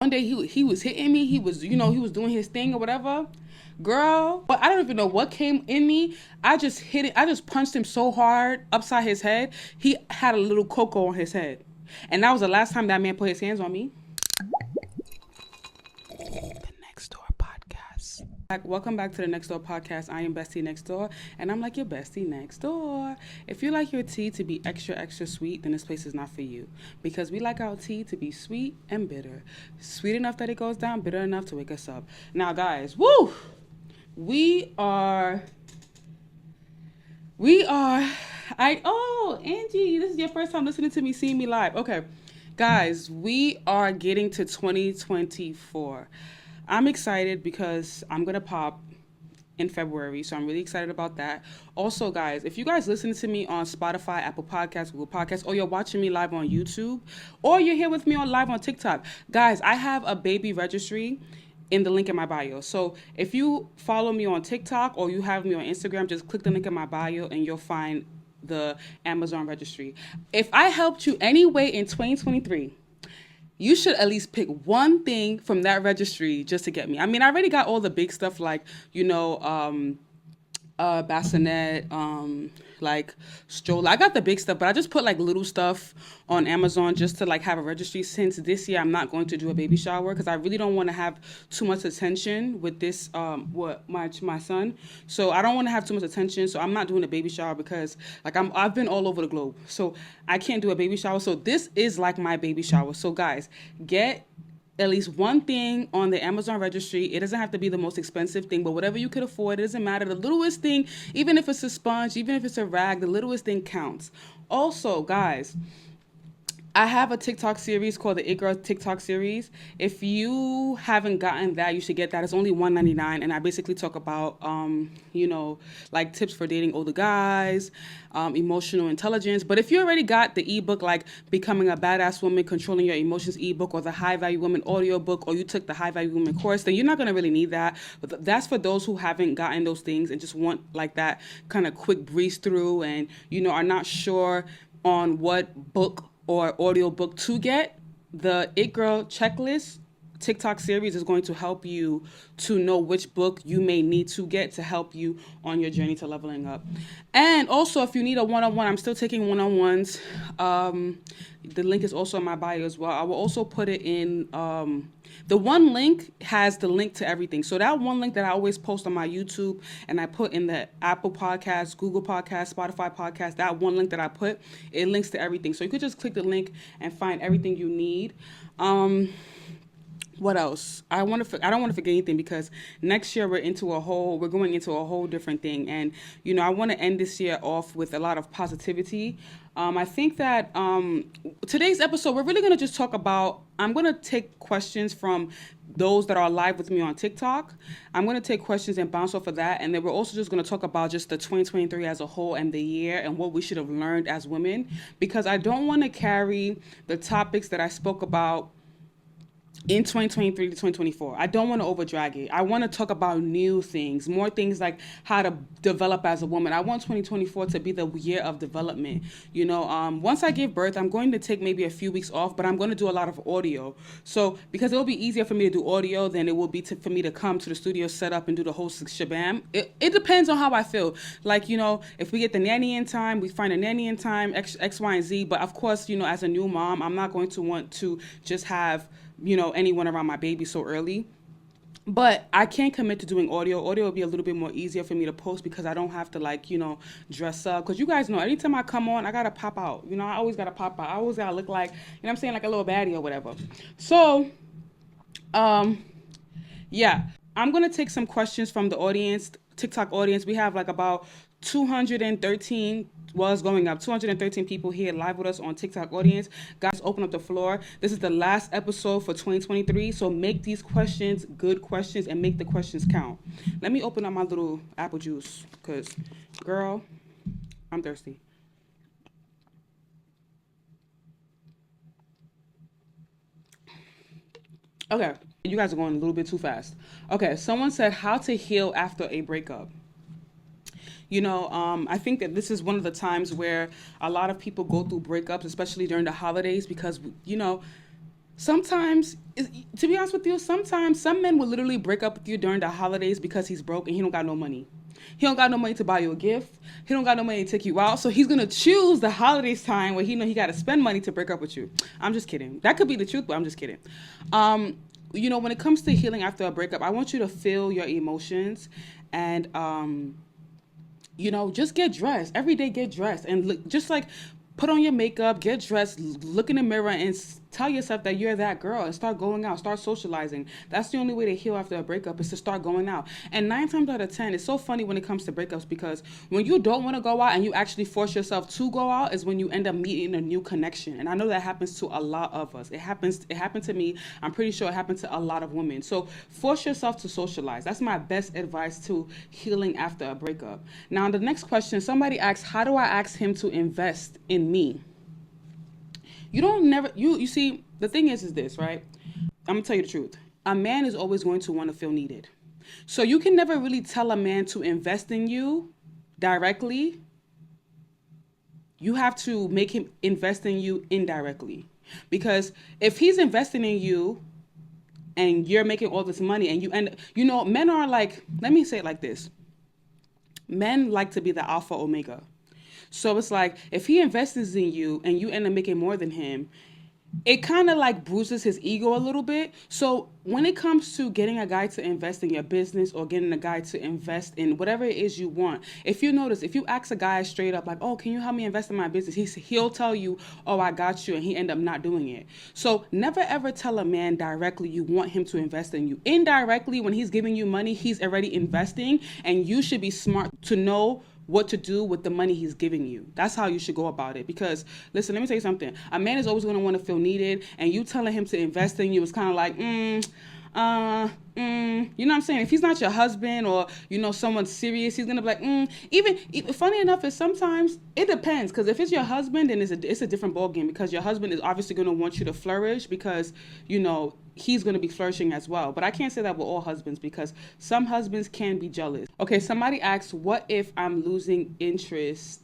One day he was hitting me. He was, he was doing his thing or whatever. Girl, but I don't even know what came in me. I just hit it. I just punched him so hard upside his head. He had a little cocoa on his head. And that was the last time that man put his hands on me. The Next Door Podcast. Welcome back to the Next Door Podcast. I am Bestie Next Door, and I'm like your bestie next door. If you like your tea to be extra, extra sweet, then this place is not for you. Because we like our tea to be sweet and bitter. Sweet enough that it goes down, bitter enough to wake us up. Now, guys, woo! Oh, Angie, this is your first time listening to me, seeing me live. Okay, guys, we are getting to 2024. I'm excited because I'm going to pop in February, so I'm really excited about that. Also, guys, if you guys listen to me on Spotify, Apple Podcasts, Google Podcasts, or you're watching me live on YouTube, or you're here with me live on TikTok, guys, I have a baby registry in the link in my bio. So if you follow me on TikTok or you have me on Instagram, just click the link in my bio and you'll find the Amazon registry. If I helped you anyway in 2023, you should at least pick one thing from that registry just to get me. I mean, I already got all the big stuff like, bassinet, like stroller. I got the big stuff, but I just put like little stuff on Amazon just to like have a registry, since this year I'm not going to do a baby shower because I really don't want to have too much attention with this my son. So I don't want to have too much attention, so I'm not doing a baby shower because like I've been all over the globe. So I can't do a baby shower. So this is like my baby shower. So guys, get at least one thing on the Amazon registry. It doesn't have to be the most expensive thing, but whatever you could afford, it doesn't matter. The littlest thing, even if it's a sponge, even if it's a rag, the littlest thing counts. Also, guys, I have a TikTok series called the It Girl TikTok series. If you haven't gotten that, you should get that. It's only $1.99, and I basically talk about, like tips for dating older guys, emotional intelligence. But if you already got the ebook, like Becoming a Badass Woman, Controlling Your Emotions ebook, or the High Value Woman audio book, or you took the High Value Woman course, then you're not going to really need that. But that's for those who haven't gotten those things and just want like that kind of quick breeze through and, are not sure on what book or audiobook to get. The It Girl Checklist TikTok series is going to help you to know which book you may need to get to help you on your journey to leveling up. And also, if you need a one-on-one, I'm still taking one-on-ones. The link is also in my bio as well. I will also put it in, the one link has the link to everything. So that one link that I always post on my YouTube and I put in the Apple Podcast, Google Podcast, Spotify Podcast, that one link that I put, it links to everything. So you could just click the link and find everything you need. What else? I don't want to forget anything because next year we're going into a whole different thing. And, I want to end this year off with a lot of positivity. I think that today's episode, we're really going to just talk about, I'm going to take questions from those that are live with me on TikTok. I'm going to take questions and bounce off of that. And then we're also just going to talk about just the 2023 as a whole and the year and what we should have learned as women, because I don't want to carry the topics that I spoke about in 2023 to 2024. I don't want to overdrag it. I want to talk about new things, more things like how to develop as a woman. I want 2024 to be the year of development. Once I give birth, I'm going to take maybe a few weeks off, but I'm going to do a lot of audio. So because it'll be easier for me to do audio than it will be for me to come to the studio, set up and do the whole shabam. It depends on how I feel. Like, if we get the nanny in time, we find a nanny in time, X, Y, and Z. But of course, as a new mom, I'm not going to want to just have anyone around my baby so early. But I can't commit to doing audio. Audio will be a little bit more easier for me to post because I don't have to dress up. Because you guys know, anytime I come on, I got to pop out. I always got to pop out. I always got to look like, I'm saying, like a little baddie or whatever. So, yeah. I'm going to take some questions from the audience, TikTok audience. We have like about 213, it's going up, 213 people here live with us on TikTok audience. Guys, open up the floor. This is the last episode for 2023, so make these questions good questions and make the questions count. Let me open up my little apple juice because, girl, I'm thirsty. Okay, you guys are going a little bit too fast. Okay, someone said how to heal after a breakup. I think that this is one of the times where a lot of people go through breakups, especially during the holidays, because, Sometimes, to be honest with you, sometimes some men will literally break up with you during the holidays because he's broke and he don't got no money. He don't got no money to buy you a gift. He don't got no money to take you out. So he's gonna choose the holidays time where he know he gotta spend money to break up with you. I'm just kidding. That could be the truth, but I'm just kidding. When it comes to healing after a breakup, I want you to feel your emotions and just get dressed. Every day get dressed and look just like put on your makeup, get dressed, look in the mirror and tell yourself that you're that girl and start going out, start socializing. That's the only way to heal after a breakup is to start going out. And 9 times out of 10, it's so funny when it comes to breakups because when you don't want to go out and you actually force yourself to go out is when you end up meeting a new connection. And I know that happens to a lot of us. It happened to me. I'm pretty sure it happened to a lot of women. So force yourself to socialize. That's my best advice to healing after a breakup. Now, the next question, somebody asks, how do I ask him to invest in me? You see, the thing is this, right? I'm gonna tell you the truth. A man is always going to want to feel needed. So you can never really tell a man to invest in you directly. You have to make him invest in you indirectly. Because if he's investing in you and you're making all this money and men are like, let me say it like this. Men like to be the alpha omega. So it's like, if he invests in you and you end up making more than him, it kind of like bruises his ego a little bit. So when it comes to getting a guy to invest in your business or getting a guy to invest in whatever it is you want, if you notice, if you ask a guy straight up like, oh, can you help me invest in my business? He'll tell you, oh, I got you. And he end up not doing it. So never ever tell a man directly you want him to invest in you. Indirectly, when he's giving you money, he's already investing and you should be smart to know what to do with the money he's giving you. That's how you should go about it. Because, listen, let me tell you something. A man is always going to want to feel needed, and you telling him to invest in you is kind of like, you know what I'm saying? If he's not your husband or, someone serious, he's going to be like, Even, funny enough, is sometimes it depends. Because if it's your husband, then it's a different ballgame. Because your husband is obviously going to want you to flourish because, he's going to be flourishing as well. But I can't say that with all husbands because some husbands can be jealous. Okay, somebody asks, what if I'm losing interest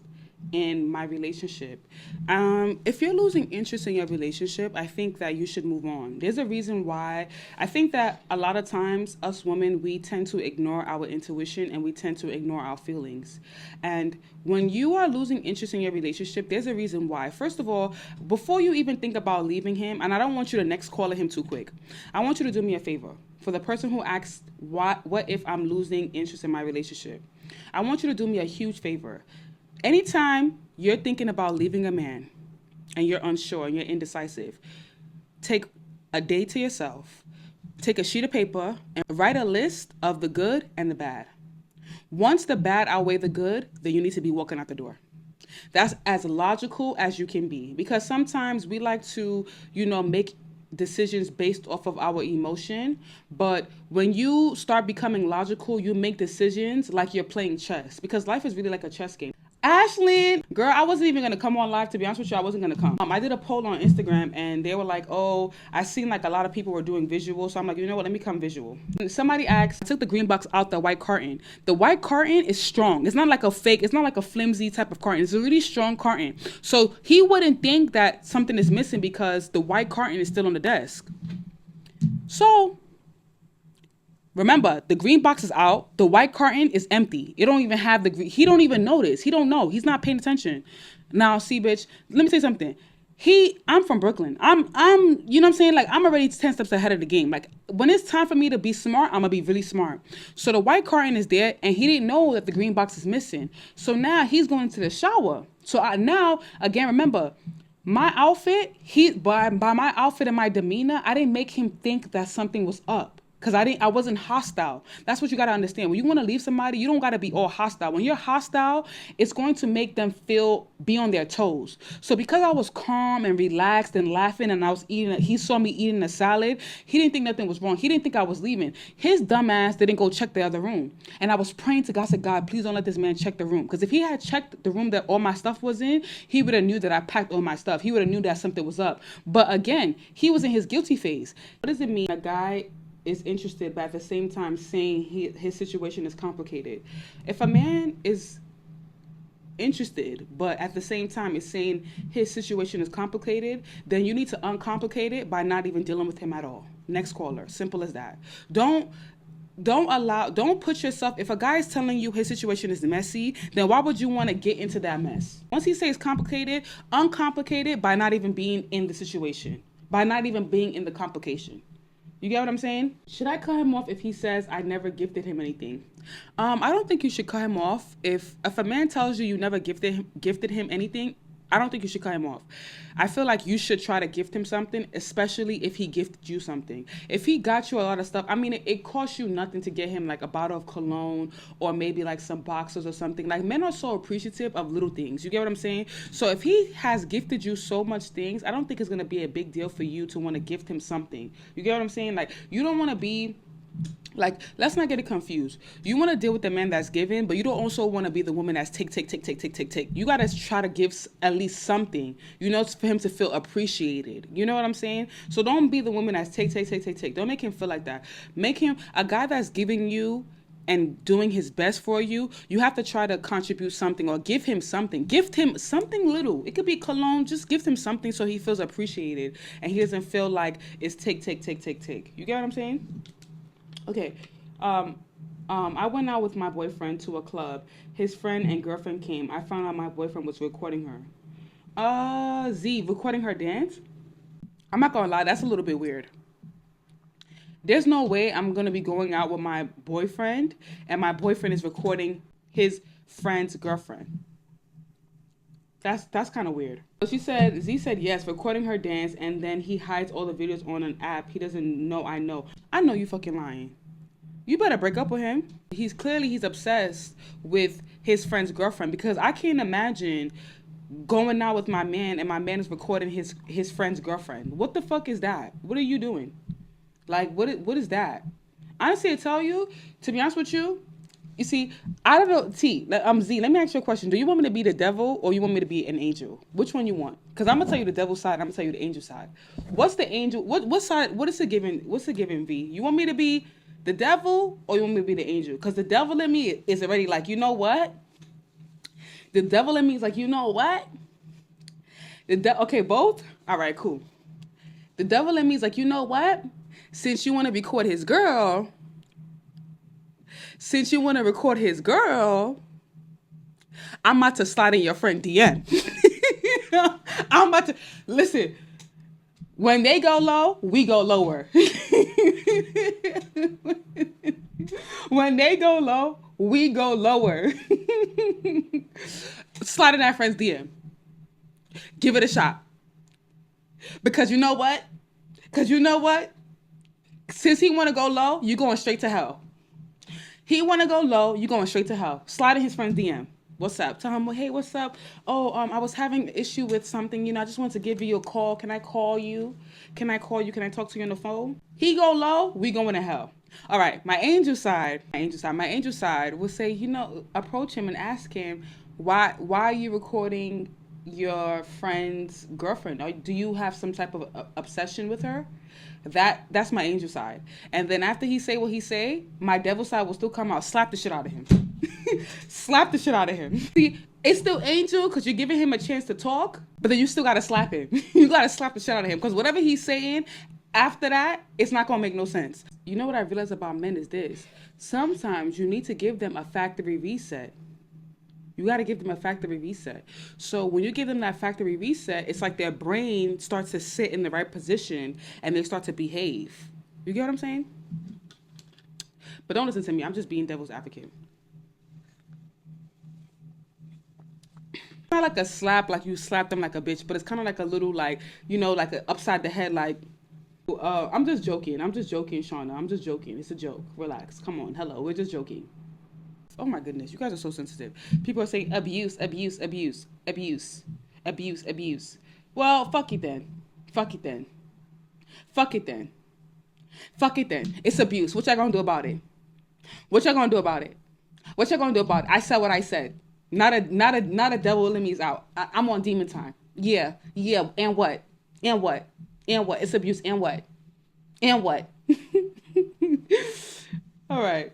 in my relationship? If you're losing interest in your relationship, I think that you should move on. There's a reason why. I think that a lot of times us women, we tend to ignore our intuition and we tend to ignore our feelings. And when you are losing interest in your relationship, there's a reason why. First of all, before you even think about leaving him, and I don't want you to next call him too quick, I want you to do me a favor. For the person who asks, what if I'm losing interest in my relationship? I want you to do me a huge favor. Anytime you're thinking about leaving a man and you're unsure and you're indecisive, take a day to yourself, take a sheet of paper and write a list of the good and the bad. Once the bad outweigh the good, then you need to be walking out the door. That's as logical as you can be because sometimes we like to, make decisions based off of our emotion, but when you start becoming logical, you make decisions like you're playing chess because life is really like a chess game. Ashlyn, girl, I wasn't even gonna come on live. To be honest with you, I wasn't gonna come. I did a poll on Instagram and they were like, oh, I seen like a lot of people were doing visual. So I'm like, you know what, let me come visual. Somebody asked, I took the green box out the white carton. The white carton is strong. It's not like a fake, it's not like a flimsy type of carton. It's a really strong carton. So he wouldn't think that something is missing because the white carton is still on the desk. So remember, the green box is out. The white carton is empty. It don't even have the green. He don't even notice. He don't know. He's not paying attention. Now, see, bitch, let me say something. I'm from Brooklyn. I'm, you know what I'm saying? Like, I'm already 10 steps ahead of the game. Like, when it's time for me to be smart, I'm going to be really smart. So the white carton is there, and he didn't know that the green box is missing. So now he's going to the shower. So now, again, remember, my outfit, by my outfit and my demeanor, I didn't make him think that something was up. Because I wasn't hostile. That's what you got to understand. When you want to leave somebody, you don't got to be all hostile. When you're hostile, it's going to make them be on their toes. So because I was calm and relaxed and laughing and I was he saw me eating a salad, he didn't think nothing was wrong. He didn't think I was leaving. His dumb ass didn't go check the other room. And I was praying to God, I said, God, please don't let this man check the room. Because if he had checked the room that all my stuff was in, he would have knew that I packed all my stuff. He would have knew that something was up. But again, he was in his guilty phase. What does it mean? A guy is interested, but at the same time saying his situation is complicated. If a man is interested, but at the same time it's saying his situation is complicated, then you need to uncomplicate it by not even dealing with him at all. Next caller. Simple as that. Don't put yourself, if a guy is telling you his situation is messy, then why would you want to get into that mess? Once he says complicated, uncomplicate it by not even being in the situation, by not even being in the complication. You get what I'm saying? Should I cut him off if he says I never gifted him anything? I don't think you should cut him off. If a man tells you never gifted him anything, I don't think you should cut him off. I feel like you should try to gift him something, especially if he gifted you something. If he got you a lot of stuff, I mean, it costs you nothing to get him like a bottle of cologne or maybe like some boxers or something. Like, men are so appreciative of little things. You get what I'm saying? So if he has gifted you so much things, I don't think it's going to be a big deal for you to want to gift him something. You get what I'm saying? Like, you don't want to be... Like, let's not get it confused. You want to deal with the man that's giving, but you don't also want to be the woman that's take. You got to try to give at least something, you know, for him to feel appreciated. You know what I'm saying? So don't be the woman that's take. Don't make him feel like that. Make him a guy that's giving you and doing his best for you. You have to try to contribute something or give him something. Gift him something little. It could be cologne. Just gift him something so he feels appreciated and he doesn't feel like it's take. You get what I'm saying? Okay, I went out with my boyfriend to a club. His friend and girlfriend came. I found out my boyfriend was recording her. Recording her dance? I'm not gonna lie, that's a little bit weird. There's no way I'm gonna be going out with my boyfriend and my boyfriend is recording his friend's girlfriend. That's kind of weird. So Z said yes, recording her dance, and then he hides all the videos on an app. He doesn't know I know. I know you fucking lying. You better break up with him. He's obsessed with his friend's girlfriend, because I can't imagine going out with my man and my man is recording his friend's girlfriend. What the fuck is that? What are you doing? Like, what is that? Honestly, I tell you, to be honest with you, you see, I don't know, Z, let me ask you a question. Do you want me to be the devil or you want me to be an angel? Which one you want? Because I'm going to tell you the devil side, I'm going to tell you the angel side. What's the angel, what side, what's the given, V? You want me to be the devil or you want me to be the angel? Because the devil in me is already like, you know what? The devil in me is like, you know what? Okay, both? All right, cool. The devil in me is like, you know what? Since you want to record his girl... I'm about to slide in your friend DM. I'm about to, listen, when they go low, we go lower. When they go low, we go lower. Slide in that friend's DM. Give it a shot. Because you know what? Since he want to go low, you going straight to hell. He want to go low, you going straight to hell. Slide in his friend's DM. What's up? Tell him, hey, what's up? Oh, I was having an issue with something. You know, I just wanted to give you a call. Can I call you? Can I talk to you on the phone? He go low, we going to hell. All right, my angel side will say, you know, approach him and ask him, why are you recording your friend's girlfriend? Or do you have some type of obsession with her? That's my angel side. And then after he say what he say, my devil side will still come out, slap the shit out of him. Slap the shit out of him. See, it's still angel because you're giving him a chance to talk, but then you still gotta slap him. You gotta slap the shit out of him because whatever he's saying after that, it's not gonna make no sense. You know what I realize about men is this: sometimes you need to give them a factory reset. You got to give them a factory reset. So when you give them that factory reset, it's like their brain starts to sit in the right position and they start to behave. You get what I'm saying? But don't listen to me. I'm just being devil's advocate. It's not like a slap, like you slap them like a bitch, but it's kind of like a little, like, you know, like a upside the head, like, I'm just joking, Shauna. I'm just joking. It's a joke. Relax. Come on. Hello. We're just joking. Oh my goodness, you guys are so sensitive. People are saying abuse. Well, fuck it then. It's abuse. What y'all gonna do about it? I said what I said. Not a devil in me is out. I'm on demon time. Yeah. And what? It's abuse. And what? All right.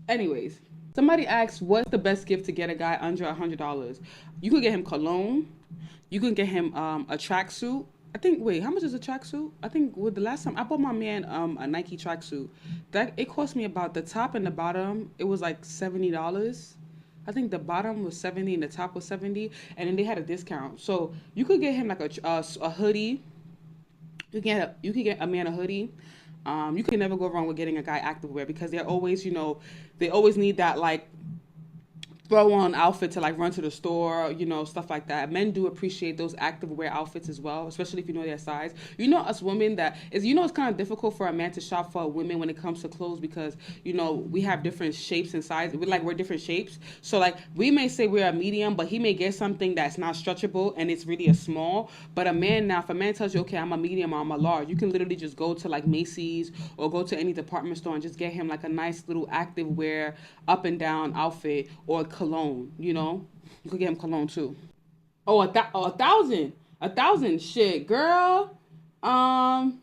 Anyways. Somebody asked, "What's the best gift to get a guy under $100?" You could get him cologne. You can get him a tracksuit. I think. Wait, how much is a tracksuit? I think with the last time I bought my man a Nike tracksuit, that it cost me about the top and the bottom. It was like $70. I think the bottom was 70 and the top was 70, and then they had a discount. So you could get him like a hoodie. You can get a man a hoodie. You can never go wrong with getting a guy activewear because they're always, they always need that like throw on outfit to like run to the store, stuff like that. Men do appreciate those active wear outfits as well, especially if you know their size. Us women it's kind of difficult for a man to shop for women when it comes to clothes because, we have different shapes and sizes. We're different shapes. So like we may say we're a medium, but he may get something that's not stretchable and it's really a small. But a man now, if a man tells you, okay, I'm a medium or I'm a large, you can literally just go to like Macy's or go to any department store and just get him like a nice little active wear up and down outfit or cologne, You could get him cologne too. Oh, a thousand. A thousand. Shit, girl. Um,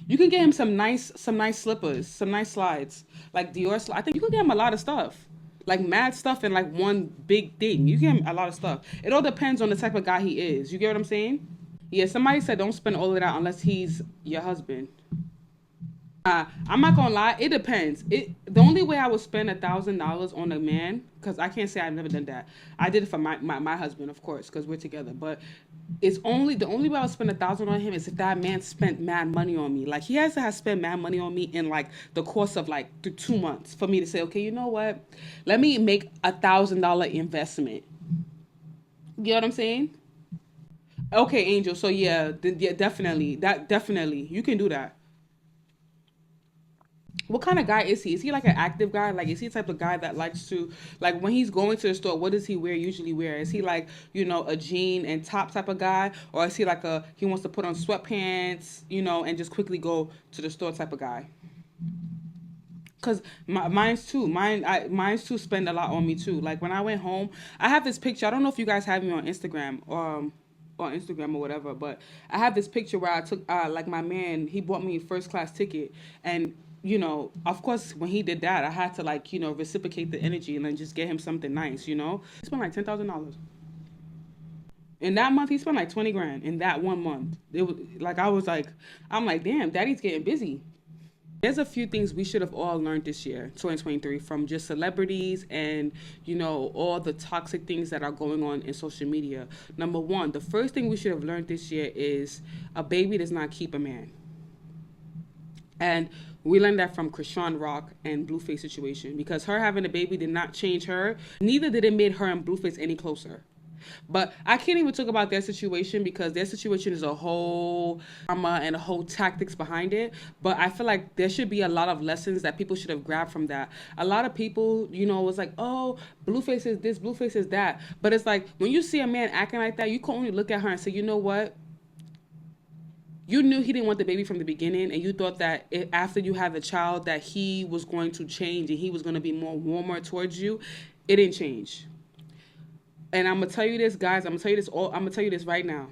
you can get him some nice slippers, some nice slides. Like Dior I think you could get him a lot of stuff. Like mad stuff and like one big thing. You can get him a lot of stuff. It all depends on the type of guy he is. You get what I'm saying? Yeah, somebody said don't spend all of that unless he's your husband. I'm not gonna lie. It depends. The only way I would spend $1,000 on a man, because I can't say I've never done that. I did it for my husband, of course, because we're together. But it's only the only way I would spend 1,000 on him is if that man spent mad money on me. Like he has to have spent mad money on me in like the course of like 2 months for me to say, okay, you know what? Let me make $1,000 investment. You know what I'm saying? Okay, Angel. So yeah, yeah, definitely. That definitely you can do that. What kind of guy is he? Is he like an active guy? Like, is he the type of guy that likes to, like, when he's going to the store, what does he usually wear? Is he like, a jean and top type of guy? Or is he like he wants to put on sweatpants, and just quickly go to the store type of guy? Cause mine's too. Mine's too spend a lot on me too. Like when I went home, I have this picture. I don't know if you guys have me on Instagram or whatever, but I have this picture where I took like my man. He bought me a first class ticket, and of course, when he did that, I had to like reciprocate the energy and then just get him something nice. He spent like $10,000 in that month. He spent like 20 grand in that 1 month. It was like I'm like, damn, daddy's getting busy. There's a few things we should have all learned this year, 2023, from just celebrities and, all the toxic things that are going on in social media. Number one, the first thing we should have learned this year is a baby does not keep a man. And we learned that from Krishan Rock and Blueface situation because her having a baby did not change her. Neither did it make her and Blueface any closer. But I can't even talk about their situation because their situation is a whole drama and a whole tactics behind it. But I feel like there should be a lot of lessons that people should have grabbed from that. A lot of people, was like, oh, Blueface is this, Blueface is that. But it's like when you see a man acting like that, you can only look at her and say, you know what? You knew he didn't want the baby from the beginning, and you thought that after you had the child that he was going to change and he was going to be more warmer towards you. It didn't change. And I'm gonna tell you this, guys. I'm gonna tell you this right now.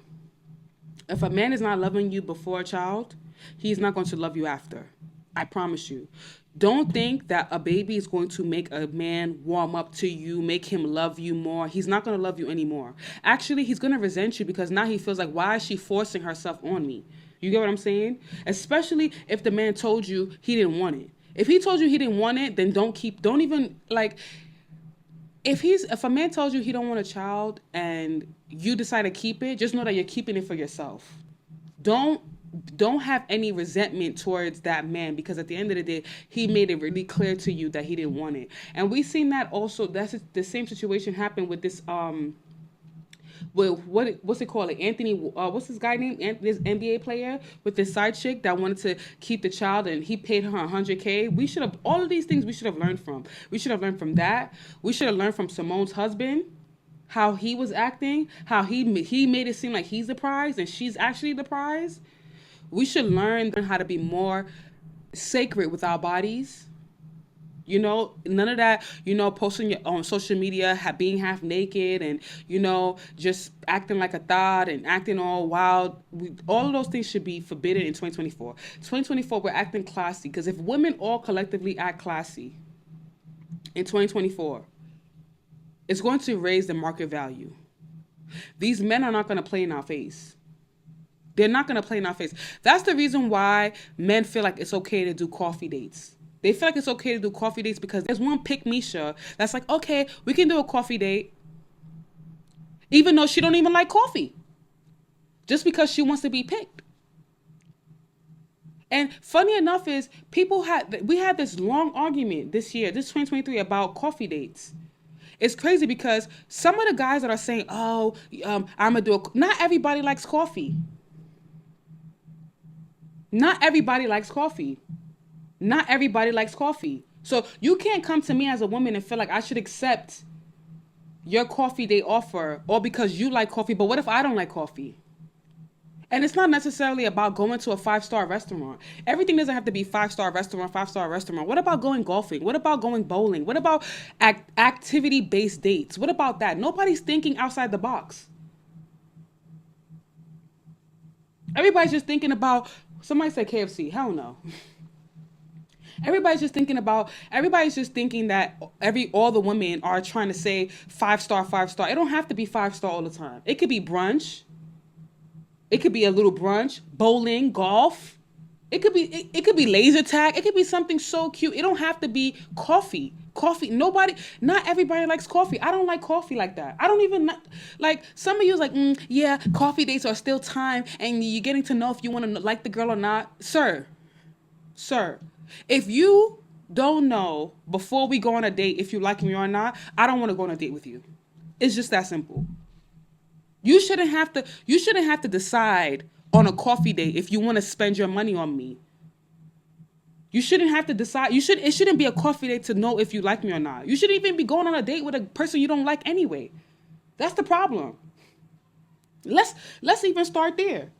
If a man is not loving you before a child, he's not going to love you after. I promise you. Don't think that a baby is going to make a man warm up to you, make him love you more. He's not going to love you anymore. Actually, he's going to resent you because now he feels like, why is she forcing herself on me? You get what I'm saying? Especially if the man told you he didn't want it. If he told you he didn't want it, then don't even like if a man tells you he don't want a child and you decide to keep it, just know that you're keeping it for yourself. Don't don't have any resentment towards that man because at the end of the day, he made it really clear to you that he didn't want it. And we've seen that also. That's the same situation happened with this well, what's it called? Like Anthony, what's this guy named? This NBA player with this side chick that wanted to keep the child, and he paid her 100K. We should have all of these things. We should have learned from. We should have learned from that. We should have learned from Simone's husband, how he was acting, how he made it seem like he's the prize and she's actually the prize. We should learn how to be more sacred with our bodies. You know, none of that, posting on social media, being half naked and, just acting like a thought and acting all wild. All of those things should be forbidden in 2024. 2024, we're acting classy because if women all collectively act classy, in 2024. It's going to raise the market value. These men are not going to play in our face. They're not going to play in our face. That's the reason why men feel like it's okay to do coffee dates. They feel like it's okay to do coffee dates because there's one pick Misha that's like, okay, we can do a coffee date, even though she don't even like coffee, just because she wants to be picked. And funny enough is we had this long argument this year, this 2023, about coffee dates. It's crazy because some of the guys that are saying, oh, I'm going to do not everybody likes coffee. Not everybody likes coffee. Not everybody likes coffee. So you can't come to me as a woman and feel like I should accept your coffee date offer, or because you like coffee, but what if I don't like coffee? And it's not necessarily about going to a 5-star restaurant. Everything doesn't have to be 5-star restaurant, 5-star restaurant. What about going golfing? What about going bowling? What about activity-based dates? What about that? Nobody's thinking outside the box. Everybody's just thinking about, somebody said KFC. Hell no. Everybody's just thinking that all the women are trying to say 5-star, 5-star. It don't have to be 5-star all the time. It could be brunch. It could be a little brunch, bowling, golf. It could be laser tag. It could be something so cute. It don't have to be coffee. Not everybody likes coffee. I don't like coffee like that. I don't even like, some of you is like, yeah, coffee dates are still time and you're getting to know if you want to like the girl or not. Sir, if you don't know before we go on a date if you like me or not, I don't want to go on a date with you. It's just that simple. You shouldn't have to decide on a coffee date if you want to spend your money on me. You shouldn't have to decide. It shouldn't be a coffee date to know if you like me or not. You shouldn't even be going on a date with a person you don't like anyway. That's the problem. Let's even start there.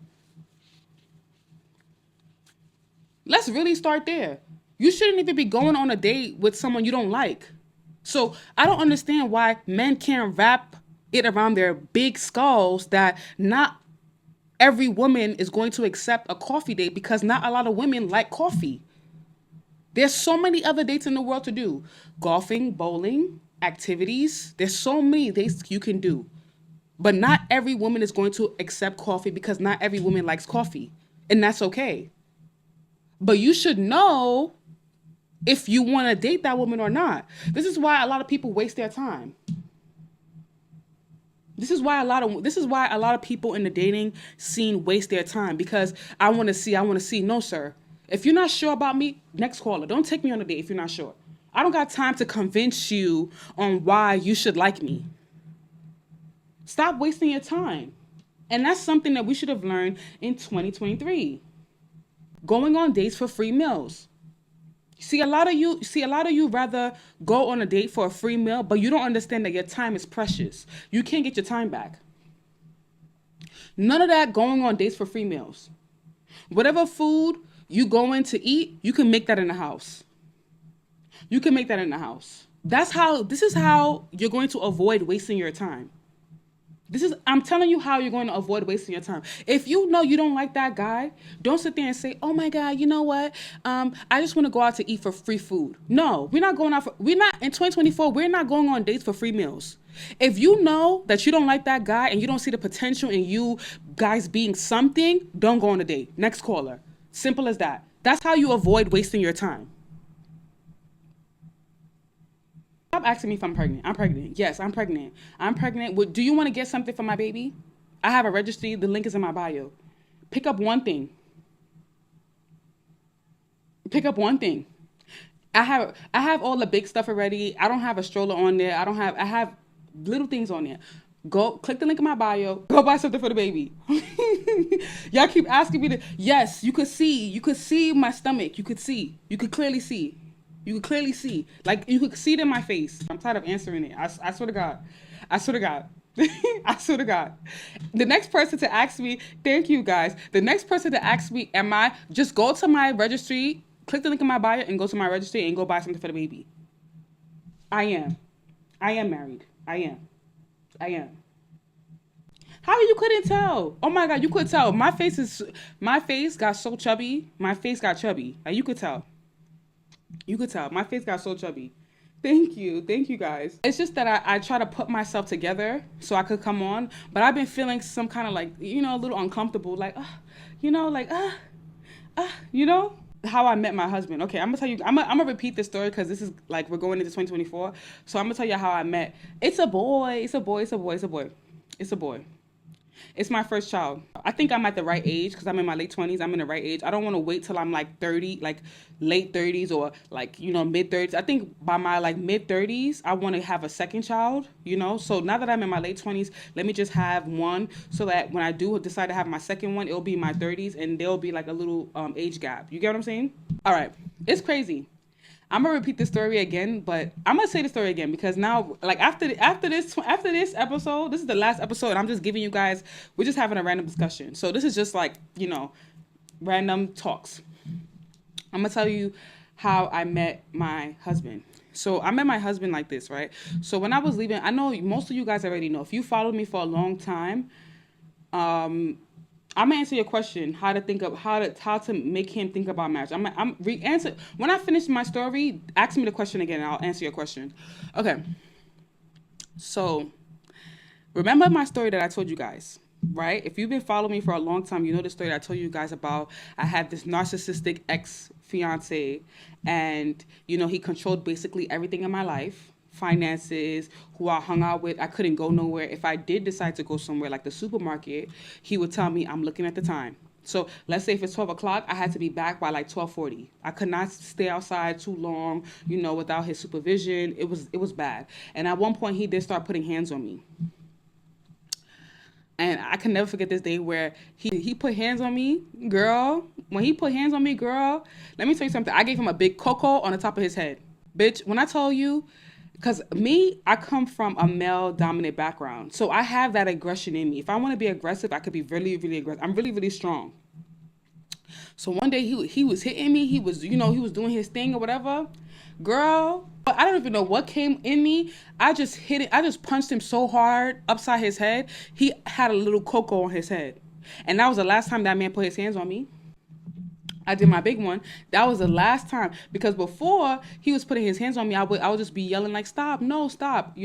Let's really start there. You shouldn't even be going on a date with someone you don't like. So I don't understand why men can't wrap it around their big skulls that not every woman is going to accept a coffee date, because not a lot of women like coffee. There's so many other dates in the world to do. Golfing, bowling, activities. There's so many dates you can do. But not every woman is going to accept coffee because not every woman likes coffee. And that's okay. But you should know if you want to date that woman or not. This is why a lot of people waste their time. This is why a lot of people in the dating scene waste their time, because I want to see. No, sir. If you're not sure about me, next caller. Don't take me on a date if you're not sure. I don't got time to convince you on why you should like me. Stop wasting your time. And that's something that we should have learned in 2023. Going on dates for free meals. See, a lot of you rather go on a date for a free meal, but you don't understand that your time is precious. You can't get your time back. None of that going on dates for free meals. Whatever food you go in to eat, you can make that in the house. This is how you're going to avoid wasting your time. I'm telling you how you're going to avoid wasting your time. If you know you don't like that guy, don't sit there and say, oh my God, you know what? I just want to go out to eat for free food. No, in 2024, we're not going on dates for free meals. If you know that you don't like that guy and you don't see the potential in you guys being something, don't go on a date. Next caller. Simple as that. That's how you avoid wasting your time. Stop asking me if I'm pregnant. I'm pregnant. Yes, I'm pregnant. Do you want to get something for my baby? I have a registry. The link is in my bio. Pick up one thing. I have all the big stuff already. I don't have a stroller on there. I have little things on there. Go click the link in my bio. Go buy something for the baby. Y'all keep asking me to. Yes, you could see my stomach. You could clearly see. Like, you could see it in my face. I'm tired of answering it. I swear to God. I swear to God. The next person to ask me, thank you guys. The next person to ask me, just go to my registry, click the link in my bio and go to my registry and go buy something for the baby. I am married. I am. How you couldn't tell? Oh my God, you could tell. My face got so chubby. My face got chubby. Like, you could tell. My face got so chubby. Thank you guys. It's just that I try to put myself together so I could come on, but I've been feeling some kind of like, a little uncomfortable, like, like, you know? How I met my husband. Okay, I'm gonna tell you, I'm gonna repeat this story because this is like, we're going into 2024. So I'm gonna tell you how I met. It's a boy, it's a boy, it's a boy, it's a boy. It's a boy. It's my first child. I think I'm at the right age because I'm in my late 20s. I'm in the right age. I don't want to wait till I'm like 30, like late 30s or like, mid 30s. I think by my like mid 30s, I want to have a second child. So now that I'm in my late 20s, let me just have one so that when I do decide to have my second one, it'll be my 30s and there'll be like a little age gap. You get what I'm saying? All right. It's crazy. I'm gonna repeat the story again, but I'm gonna say the story again because now, like after this episode, this is the last episode, and I'm just giving you guys. We're just having a random discussion, so this is just like random talks. I'm gonna tell you how I met my husband. So I met my husband like this, right? So when I was leaving, I know most of you guys already know. If you followed me for a long time, I'm gonna answer your question. How to make him think about marriage. I'm re-answer when I finish my story. Ask me the question again, and I'll answer your question. Okay. So, remember my story that I told you guys, right? If you've been following me for a long time, you know the story that I told you guys about. I had this narcissistic ex-fiance, and he controlled basically everything in my life. Finances, who I hung out with. I couldn't go nowhere. If I did decide to go somewhere like the supermarket, he would tell me I'm looking at the time. So let's say if it's 12 o'clock, I had to be back by like 12:40. I could not stay outside too long, without his supervision. It was bad. And at one point he did start putting hands on me. And I can never forget this day where he put hands on me, girl. When he put hands on me, girl, let me tell you something. I gave him a big cocoa on the top of his head. Bitch, when I tell you, because I come from a male-dominant background. So I have that aggression in me. If I want to be aggressive, I could be really, really aggressive. I'm really, really strong. So one day he was hitting me. He was, he was doing his thing or whatever. Girl, but I don't even know what came in me. I just hit it. I just punched him so hard upside his head. He had a little cocoa on his head. And that was the last time that man put his hands on me. I did my big one. That was the last time, because before he was putting his hands on me, I would just be yelling like, stop, no, stop,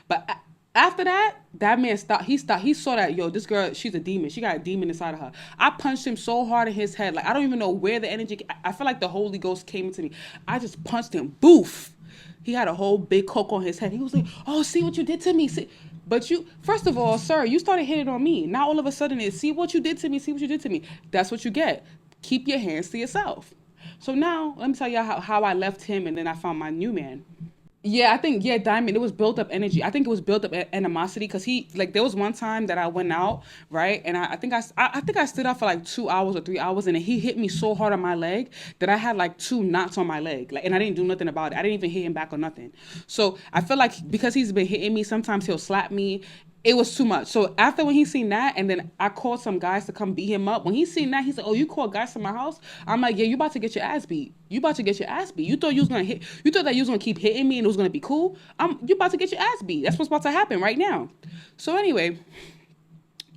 But after that man stopped. He stopped. He saw that, this girl, she's a demon. She got a demon inside of her. I punched him so hard in his head. Like, I don't even know where the energy, I feel like the Holy Ghost came into me. I just punched him. Boof. He had a whole big coke on his head. He was like, oh, see what you did to me. See. But first of all, sir, you started hitting on me. Now all of a sudden it's, see what you did to me. See what you did to me. That's what you get. Keep your hands to yourself. So now, let me tell you how I left him and then I found my new man. Yeah, I think, Diamond, it was built up energy. I think it was built up animosity because there was one time that I went out, right? And I think I stood out for like 2 hours or 3 hours, and then he hit me so hard on my leg that I had like 2 knots on my leg. And I didn't do nothing about it. I didn't even hit him back or nothing. So I feel like because he's been hitting me, sometimes he'll slap me. It was too much. So after when he seen that, and then I called some guys to come beat him up. When he seen that, he said, oh, you called guys to my house? I'm like, yeah, you about to get your ass beat. You about to get your ass beat. You thought you was gonna hit. You thought that you was gonna keep hitting me and it was gonna be cool. You about to get your ass beat. That's what's about to happen right now. So anyway,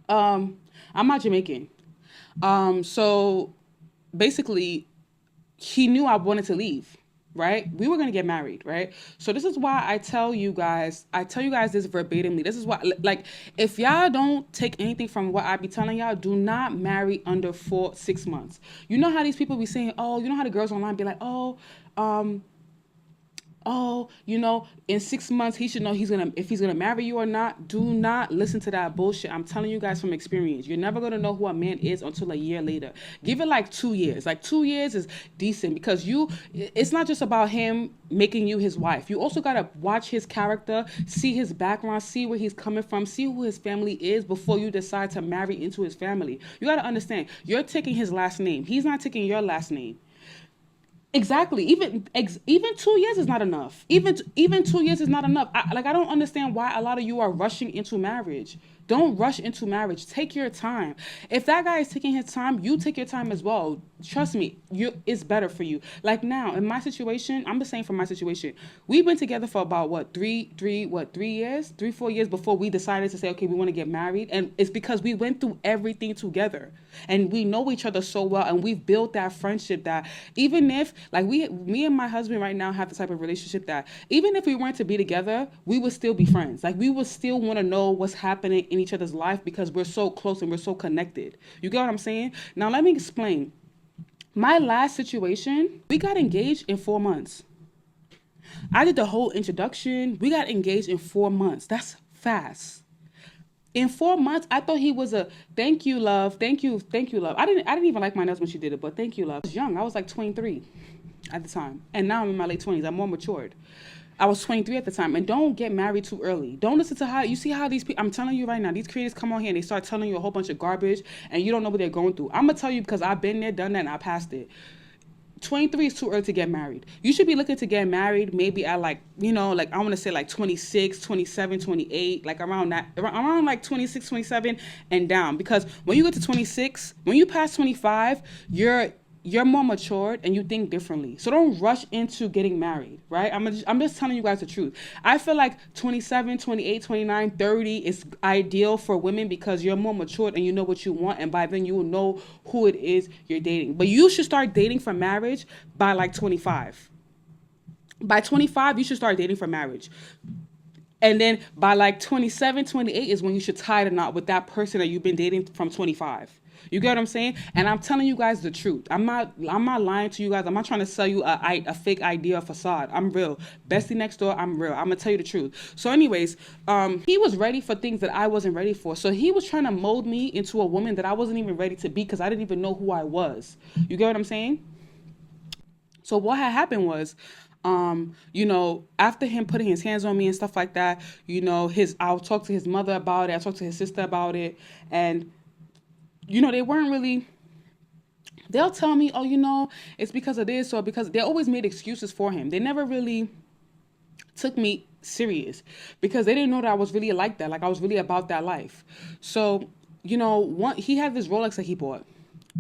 I'm not Jamaican. So basically, he knew I wanted to leave. Right? We were going to get married, right? So this is why I tell you guys this verbatimly. This is why, like, if y'all don't take anything from what I be telling y'all, do not marry under 4-6 months. You know how these people be saying, oh, you know how the girls online be like, in 6 months he should know if he's gonna marry you or not. Do not listen to that bullshit. I'm telling you guys from experience. You're never gonna know who a man is until a year later. Give it like 2 years. Like 2 years is decent because it's not just about him making you his wife. You also gotta watch his character, see his background, see where he's coming from, see who his family is before you decide to marry into his family. You gotta understand, you're taking his last name. He's not taking your last name. Exactly. Even 2 years is not enough. Even 2 years is not enough. I don't understand why a lot of you are rushing into marriage. Don't rush into marriage. Take your time. If that guy is taking his time, you take your time as well. Trust me, it's better for you. Like now, in my situation, I'm just saying for my situation, we've been together for about what 3 years, 3 4 years before we decided to say, okay, we want to get married, and it's because we went through everything together, and we know each other so well, and we've built that friendship that even if like me and my husband right now have the type of relationship that even if we weren't to be together, we would still be friends. Like we would still want to know what's happening in each other's life because we're so close and we're so connected. You get what I'm saying? Now let me explain. My last situation, we got engaged in 4 months. I did the whole introduction. We got engaged in 4 months. That's fast. In 4 months, I thought he was a thank you, love. Thank you, love. I didn't even like my nails when she did it, but thank you, love. I was young. I was like 23 at the time. And now I'm in my late 20s. I'm more matured. I was 23 at the time. And don't get married too early. Don't listen to how you see how these people, I'm telling you right now, these creators come on here and they start telling you a whole bunch of garbage and you don't know what they're going through. I'm going to tell you because I've been there, done that, and I passed it. 23 is too early to get married. You should be looking to get married maybe at like, like I want to say like 26, 27, 28, like around that, around like 26, 27 and down. Because when you get to 26, when you pass 25, you're more matured and you think differently. So don't rush into getting married, right? I'm just telling you guys the truth. I feel like 27, 28, 29, 30 is ideal for women because you're more matured and you know what you want. And by then you will know who it is you're dating. But you should start dating for marriage by like 25. By 25, you should start dating for marriage. And then by like 27, 28 is when you should tie the knot with that person that you've been dating from 25. You get what I'm saying? And I'm telling you guys the truth. I'm not lying to you guys. I'm not trying to sell you a fake idea or facade. I'm real. Bestie next door, I'm real. I'm going to tell you the truth. So anyways, he was ready for things that I wasn't ready for. So he was trying to mold me into a woman that I wasn't even ready to be because I didn't even know who I was. You get what I'm saying? So what had happened was, after him putting his hands on me and stuff like that, I'll talk to his mother about it. I talked to his sister about it. And they weren't really, they'll tell me, oh, it's because of this or because they always made excuses for him. They never really took me serious because they didn't know that I was really like that. Like I was really about that life. So, he had this Rolex that he bought.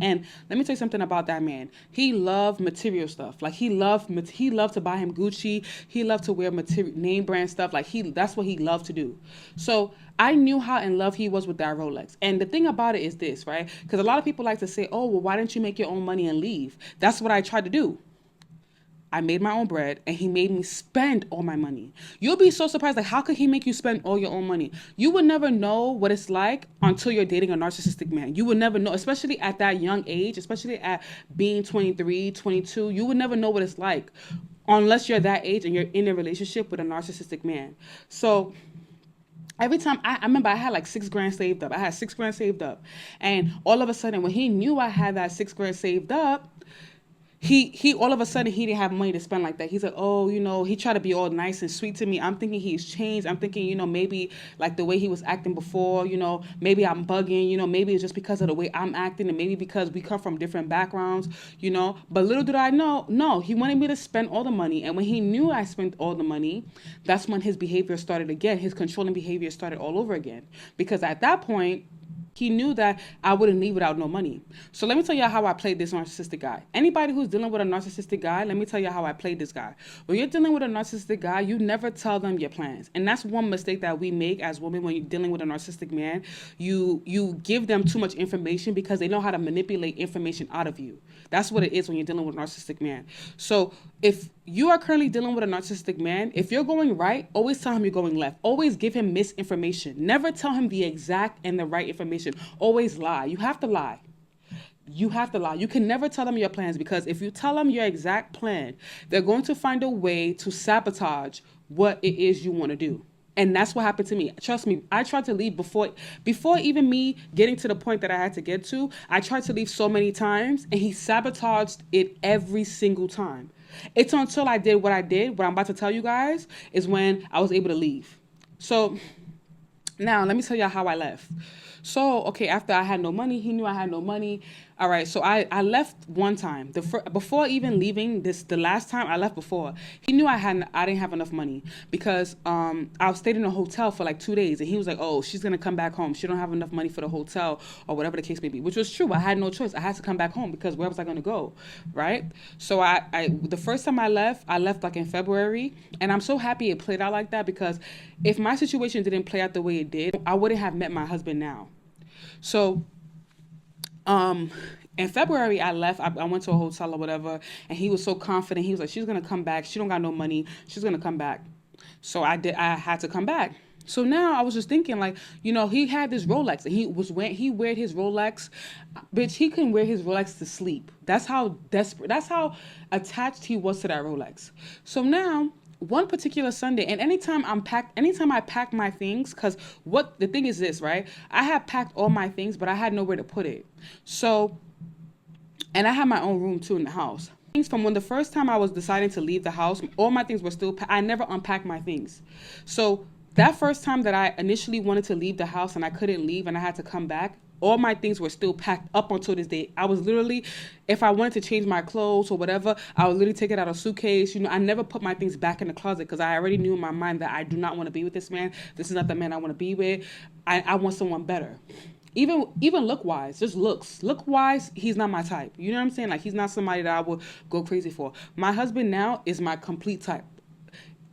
And let me tell you something about that man. He loved material stuff. Like he loved to buy him Gucci. He loved to wear name brand stuff. Like that's what he loved to do. So I knew how in love he was with that Rolex. And the thing about it is this, right? Because a lot of people like to say, oh, well, why didn't you make your own money and leave? That's what I tried to do. I made my own bread and he made me spend all my money. You'll be so surprised. Like, how could he make you spend all your own money? You would never know what it's like until you're dating a narcissistic man. You would never know, especially at that young age, especially at being 23, 22. You would never know what it's like unless you're that age and you're in a relationship with a narcissistic man. So every time I remember I had like $6,000 saved up. I had $6,000 saved up. And all of a sudden when he knew I had that $6,000 saved up, he all of a sudden he didn't have money to spend like that. He's like, oh, he tried to be all nice and sweet to me. I'm thinking he's changed. I'm thinking, maybe like the way he was acting before, maybe I'm bugging, maybe it's just because of the way I'm acting and maybe because we come from different backgrounds, But little did I know, no, he wanted me to spend all the money. And when he knew I spent all the money, that's when his behavior started again. His controlling behavior started all over again. Because at that point, he knew that I wouldn't leave without no money. So let me tell you how I played this narcissistic guy. Anybody who's dealing with a narcissistic guy, let me tell you how I played this guy. When you're dealing with a narcissistic guy, you never tell them your plans. And that's one mistake that we make as women when you're dealing with a narcissistic man. You give them too much information because they know how to manipulate information out of you. That's what it is when you're dealing with a narcissistic man. So if you are currently dealing with a narcissistic man, if you're going right, always tell him you're going left. Always give him misinformation. Never tell him the exact and the right information. Always lie. You have to lie. You have to lie. You can never tell them your plans because if you tell them your exact plan, they're going to find a way to sabotage what it is you want to do. And that's what happened to me. Trust me, I tried to leave before even me getting to the point that I had to get to. I tried to leave so many times and he sabotaged it every single time. It's until I did what I did, what I'm about to tell you guys, is when I was able to leave. So now let me tell y'all how I left. So, okay, after I had no money, he knew I had no money. All right, so I left one time. Before even leaving the last time I left before, he knew I didn't have enough money because I stayed in a hotel for like 2 days, and he was like, "Oh, she's gonna come back home. She don't have enough money for the hotel or whatever the case may be," which was true. I had no choice. I had to come back home because where was I gonna go, right? So the first time I left like in February, and I'm so happy it played out like that because if my situation didn't play out the way it did, I wouldn't have met my husband now. So um in February I left. I went to a hotel or whatever, and he was so confident. He was like, "She's gonna come back. She don't got no money. She's gonna come back." So I had to come back. So now I was just thinking, like, he had this Rolex, and he wear his Rolex, bitch. He can wear his Rolex to sleep. That's how desperate. That's how attached he was to that Rolex. So now, one particular Sunday, and anytime I pack my things, because what the thing is this, right? I had packed all my things, but I had nowhere to put it. So, and I had my own room too in the house. Things from when the first time I was deciding to leave the house, all my things were still. I never unpacked my things. So that first time that I initially wanted to leave the house and I couldn't leave and I had to come back, all my things were still packed up until this day. I was literally, if I wanted to change my clothes or whatever, I would literally take it out of a suitcase. I never put my things back in the closet because I already knew in my mind that I do not want to be with this man. This is not the man I want to be with. I want someone better. Even look wise, just look wise, he's not my type. You know what I'm saying? Like, he's not somebody that I would go crazy for. My husband now is my complete type.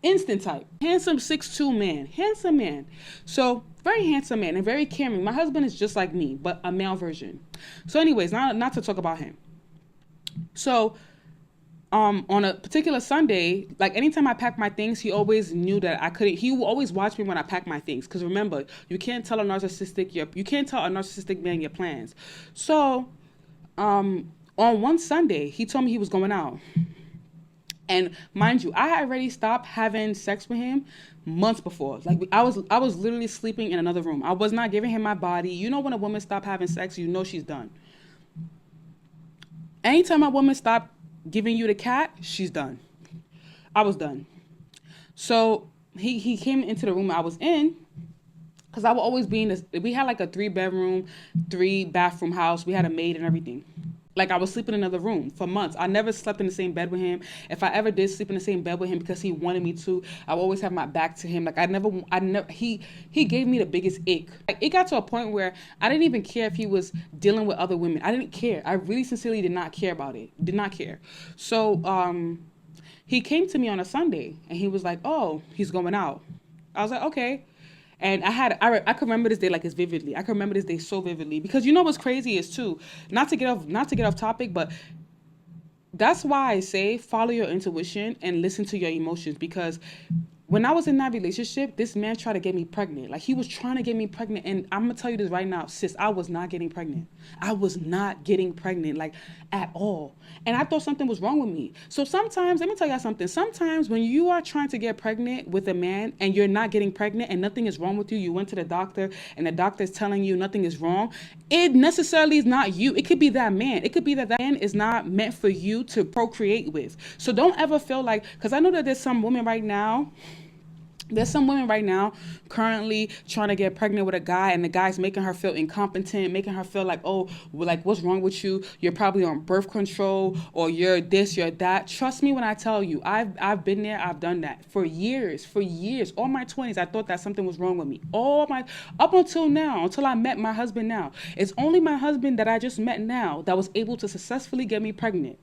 Instant type. Handsome 6'2" man. Handsome man. So very handsome man and very caring. My husband is just like me, but a male version. So anyways, not to talk about him. So on a particular Sunday, like anytime I packed my things, he always knew that I couldn't. He would always watch me when I pack my things, because remember, you can't tell a narcissistic man your plans. So on one Sunday, he told me he was going out. And mind you, I had already stopped having sex with him months before. Like, I was literally sleeping in another room. I was not giving him my body. When a woman stopped having sex, she's done. Anytime a woman stopped giving you the cat, she's done. I was done. So he came into the room I was in, because I would always be in this. We had like a 3-bedroom, 3-bathroom house. We had a maid and everything. Like, I was sleeping in another room for months. I never slept in the same bed with him. If I ever did sleep in the same bed with him because he wanted me to, I would always have my back to him. Like, he gave me the biggest ick. Like, it got to a point where I didn't even care if he was dealing with other women. I didn't care. I really sincerely did not care about it. Did not care. So, he came to me on a Sunday and he was like, "Oh, he's going out." I was like, "Okay." And I can remember this day like it's vividly. I can remember this day so vividly because what's crazy is too, not to get off topic, but that's why I say follow your intuition and listen to your emotions, because when I was in that relationship, this man tried to get me pregnant. Like, he was trying to get me pregnant. And I'm going to tell you this right now, sis, I was not getting pregnant. I was not getting pregnant, like, at all. And I thought something was wrong with me. So sometimes, let me tell y'all something. Sometimes when you are trying to get pregnant with a man and you're not getting pregnant and nothing is wrong with you, you went to the doctor and the doctor is telling you nothing is wrong, it necessarily is not you. It could be that man. It could be that man is not meant for you to procreate with. So don't ever feel like, because I know that there's some women right now currently trying to get pregnant with a guy, and the guy's making her feel incompetent, making her feel like, "Oh, well, like, what's wrong with you? You're probably on birth control, or you're this, you're that." Trust me when I tell you, I've been there, I've done that for years. All my 20s, I thought that something was wrong with me. Up until now, until I met my husband now. It's only my husband that I just met now that was able to successfully get me pregnant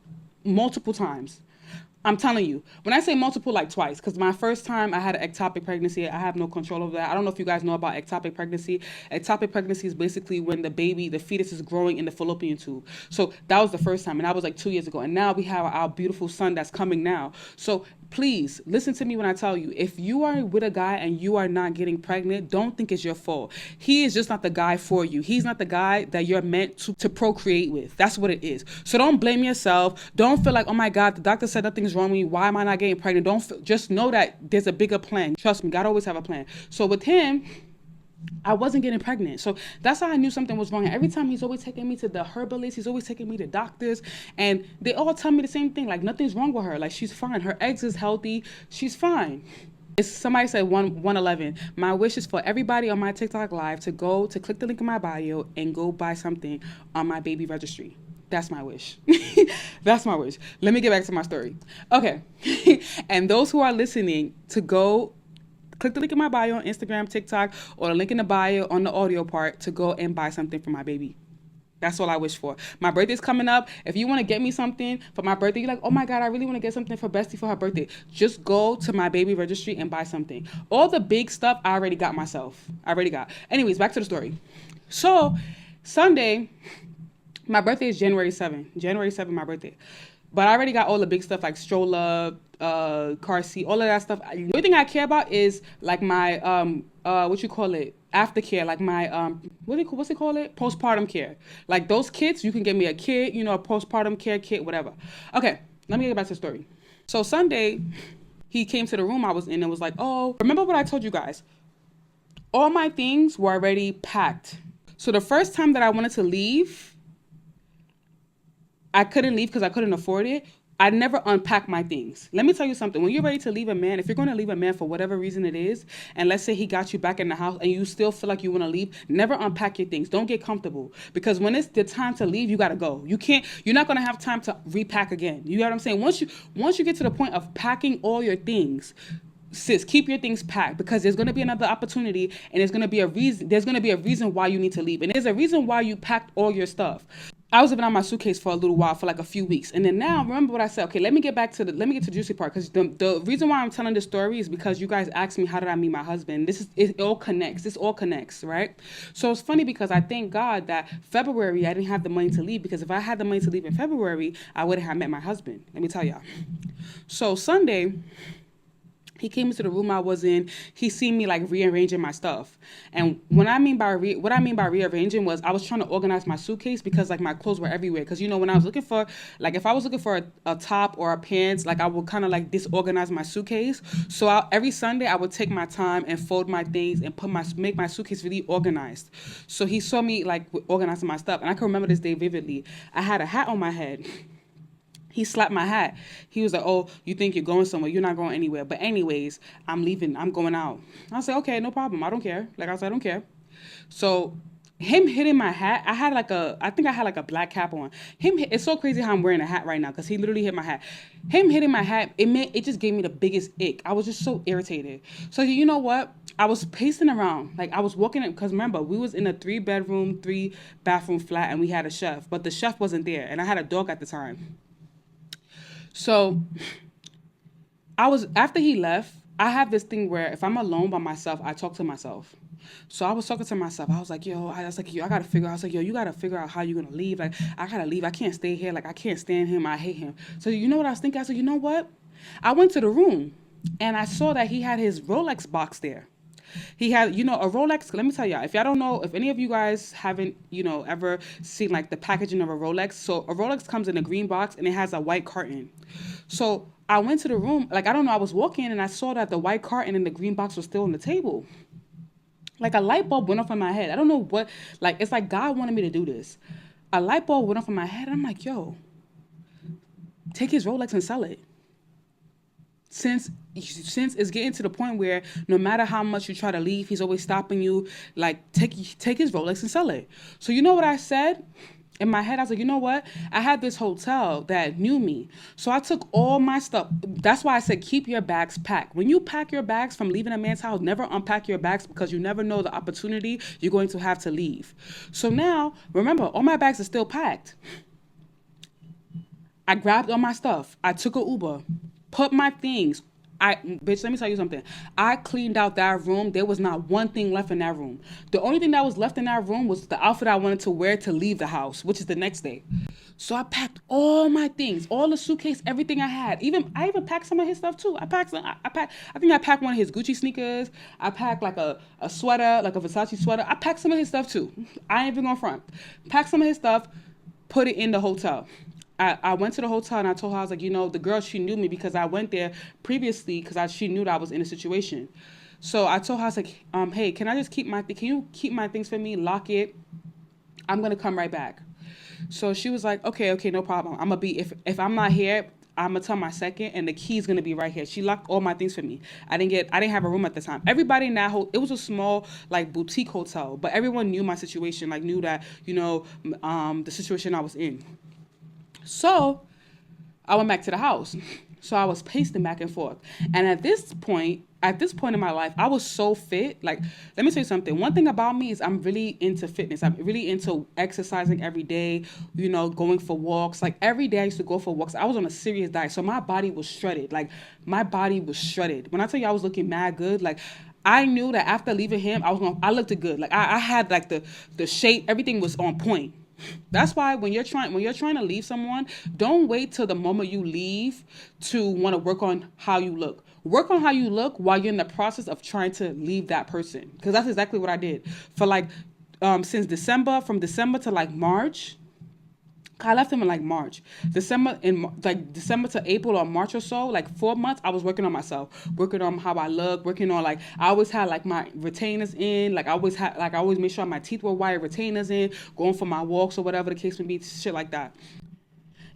multiple times. I'm telling you, when I say multiple, like twice, because my first time I had an ectopic pregnancy. I have no control over that. I don't know if you guys know about ectopic pregnancy. Ectopic pregnancy is basically when the fetus is growing in the fallopian tube. So that was the first time, and that was like 2 years ago. And now we have our beautiful son that's coming now. So please listen to me when I tell you, if you are with a guy and you are not getting pregnant, don't think it's your fault. He is just not the guy for you. He's not the guy that you're meant to procreate with. That's what it is. So don't blame yourself. Don't feel like, "Oh my God, the doctor said nothing's wrong with me. Why am I not getting pregnant?" Just know that there's a bigger plan. Trust me, God always have a plan. So with him, I wasn't getting pregnant. So that's how I knew something was wrong. And every time he's always taking me to the herbalist, he's always taking me to doctors, and they all tell me the same thing, like, nothing's wrong with her. Like, she's fine. Her eggs is healthy. She's fine. It's somebody said 111. My wish is for everybody on my TikTok live to go to click the link in my bio and go buy something on my baby registry. That's my wish. That's my wish. Let me get back to my story. Okay. And those who are listening to go click the link in my bio on Instagram, TikTok, or the link in the bio on the audio part to go and buy something for my baby. That's all I wish for. My birthday's coming up. If you want to get me something for my birthday, you're like, oh my God, I really want to get something for Bestie for her birthday. Just go to my baby registry and buy something. All the big stuff I already got myself. I already got. Anyways, back to the story. So Sunday, my birthday is January 7th. January 7th, my birthday. But I already got all the big stuff like stroller, car seat, all of that stuff. The only thing I care about is like my what you call it, aftercare, like my what's it called it, postpartum care. Like those kits, you can get me a kit, you know, a postpartum care kit, whatever. Okay, let me get back to the story. So Sunday, he came to the room I was in and was like, oh, remember what I told you guys? All my things were already packed. So the first time that I wanted to leave, I couldn't leave because I couldn't afford it. I never unpack my things. Let me tell you something. When you're ready to leave a man, if you're going to leave a man for whatever reason it is, and let's say he got you back in the house and you still feel like you want to leave, never unpack your things. Don't get comfortable. Because when it's the time to leave, you got to go. You're not going to have time to repack again. You know what I'm saying? Once you get to the point of packing all your things, sis, keep your things packed, because there's going to be another opportunity and there's going to be a reason why you need to leave. And there's a reason why you packed all your stuff. I was living on my suitcase for a little while, for like a few weeks. And then now, remember what I said. Okay, let me get to the juicy part. Because the reason why I'm telling this story is because you guys asked me, how did I meet my husband? It all connects. This all connects, right? So it's funny because I thank God that February, I didn't have the money to leave. Because if I had the money to leave in February, I wouldn't have met my husband. Let me tell y'all. So Sunday, he came into the room I was in. He seen me like rearranging my stuff. And what I mean by rearranging was I was trying to organize my suitcase because like my clothes were everywhere. Because you know, when I was looking for, like if I was looking for a top or a pants, like I would kind of like disorganize my suitcase. So every Sunday I would take my time and fold my things and make my suitcase really organized. So he saw me like organizing my stuff. And I can remember this day vividly. I had a hat on my head. He slapped my hat. He was like, oh, you think you're going somewhere? You're not going anywhere. But anyways, I'm leaving. I'm going out. I said, okay, no problem. I don't care. Like I said, I don't care. So him hitting my hat, I think I had like a black cap on. It's so crazy how I'm wearing a hat right now because he literally hit my hat. Him hitting my hat, it just gave me the biggest ick. I was just so irritated. So you know what? I was pacing around. Like I was walking in, because remember, we was in a 3-bedroom, 3-bathroom flat and we had a chef. But the chef wasn't there. And I had a dog at the time. So after he left, I have this thing where if I'm alone by myself, I talk to myself. So I was talking to myself. I was like, I gotta figure out. I was like, yo, you gotta figure out how you're gonna leave. Like, I gotta leave. I can't stay here. Like, I can't stand him. I hate him. So you know what I was thinking? I said, you know what? I went to the room and I saw that he had his Rolex box there. He had, a Rolex. Let me tell y'all, if y'all don't know, if any of you guys haven't, ever seen like the packaging of a Rolex. So a Rolex comes in a green box and it has a white carton. So I went to the room, like, I don't know, I was walking and I saw that the white carton and the green box was still on the table. Like a light bulb went off in my head. I don't know what, like, it's like God wanted me to do this. A light bulb went off in my head and I'm like, yo, take his Rolex and sell it. Since it's getting to the point where no matter how much you try to leave, he's always stopping you. Like, take his Rolex and sell it. So you know what I said? In my head, I was like, you know what? I had this hotel that knew me. So I took all my stuff. That's why I said keep your bags packed. When you pack your bags from leaving a man's house, never unpack your bags because you never know the opportunity you're going to have to leave. So now, remember, all my bags are still packed. I grabbed all my stuff. I took an Uber. Put my things. Bitch, let me tell you something. I cleaned out that room. There was not one thing left in that room. The only thing that was left in that room was the outfit I wanted to wear to leave the house, which is the next day. So I packed all my things, all the suitcase, everything I had. I even packed some of his stuff too. I think I packed one of his Gucci sneakers. I packed like a sweater, like a Versace sweater. I packed some of his stuff too. I ain't even gonna front. Packed some of his stuff, put it in the hotel. I went to the hotel and I told her, I was like, the girl, she knew me because I went there previously because she knew that I was in a situation. So I told her, I was like, hey, can you keep my things for me? Lock it. I'm going to come right back. So she was like, okay, no problem. I'm going to be, if I'm not here, I'm gonna tell my second, and the key's gonna be right here. She locked all my things for me. I didn't have a room at the time. Everybody in that whole, it was a small like boutique hotel, but everyone knew my situation, like knew that the situation I was in. So I went back to the house. So I was pacing back and forth. And at this point in my life, I was so fit. Like, let me tell you something. One thing about me is I'm really into fitness. I'm really into exercising every day, going for walks. Like, every day I used to go for walks. I was on a serious diet. So my body was shredded. Like, my body was shredded. When I tell you I was looking mad good, like, I knew that after leaving him, I looked good. Like, I had like the shape, everything was on point. That's why when you're trying to leave someone, don't wait till the moment you leave to want to work on how you look. Work on how you look while you're in the process of trying to leave that person. Because that's exactly what I did. For like since December, from December to like March, I left him in like March. December to April or March or so, like 4 months, I was working on myself, working on how I look, working on like I always had like my retainers in, like I always made sure my teeth were white, retainers in, going for my walks or whatever the case may be, shit like that.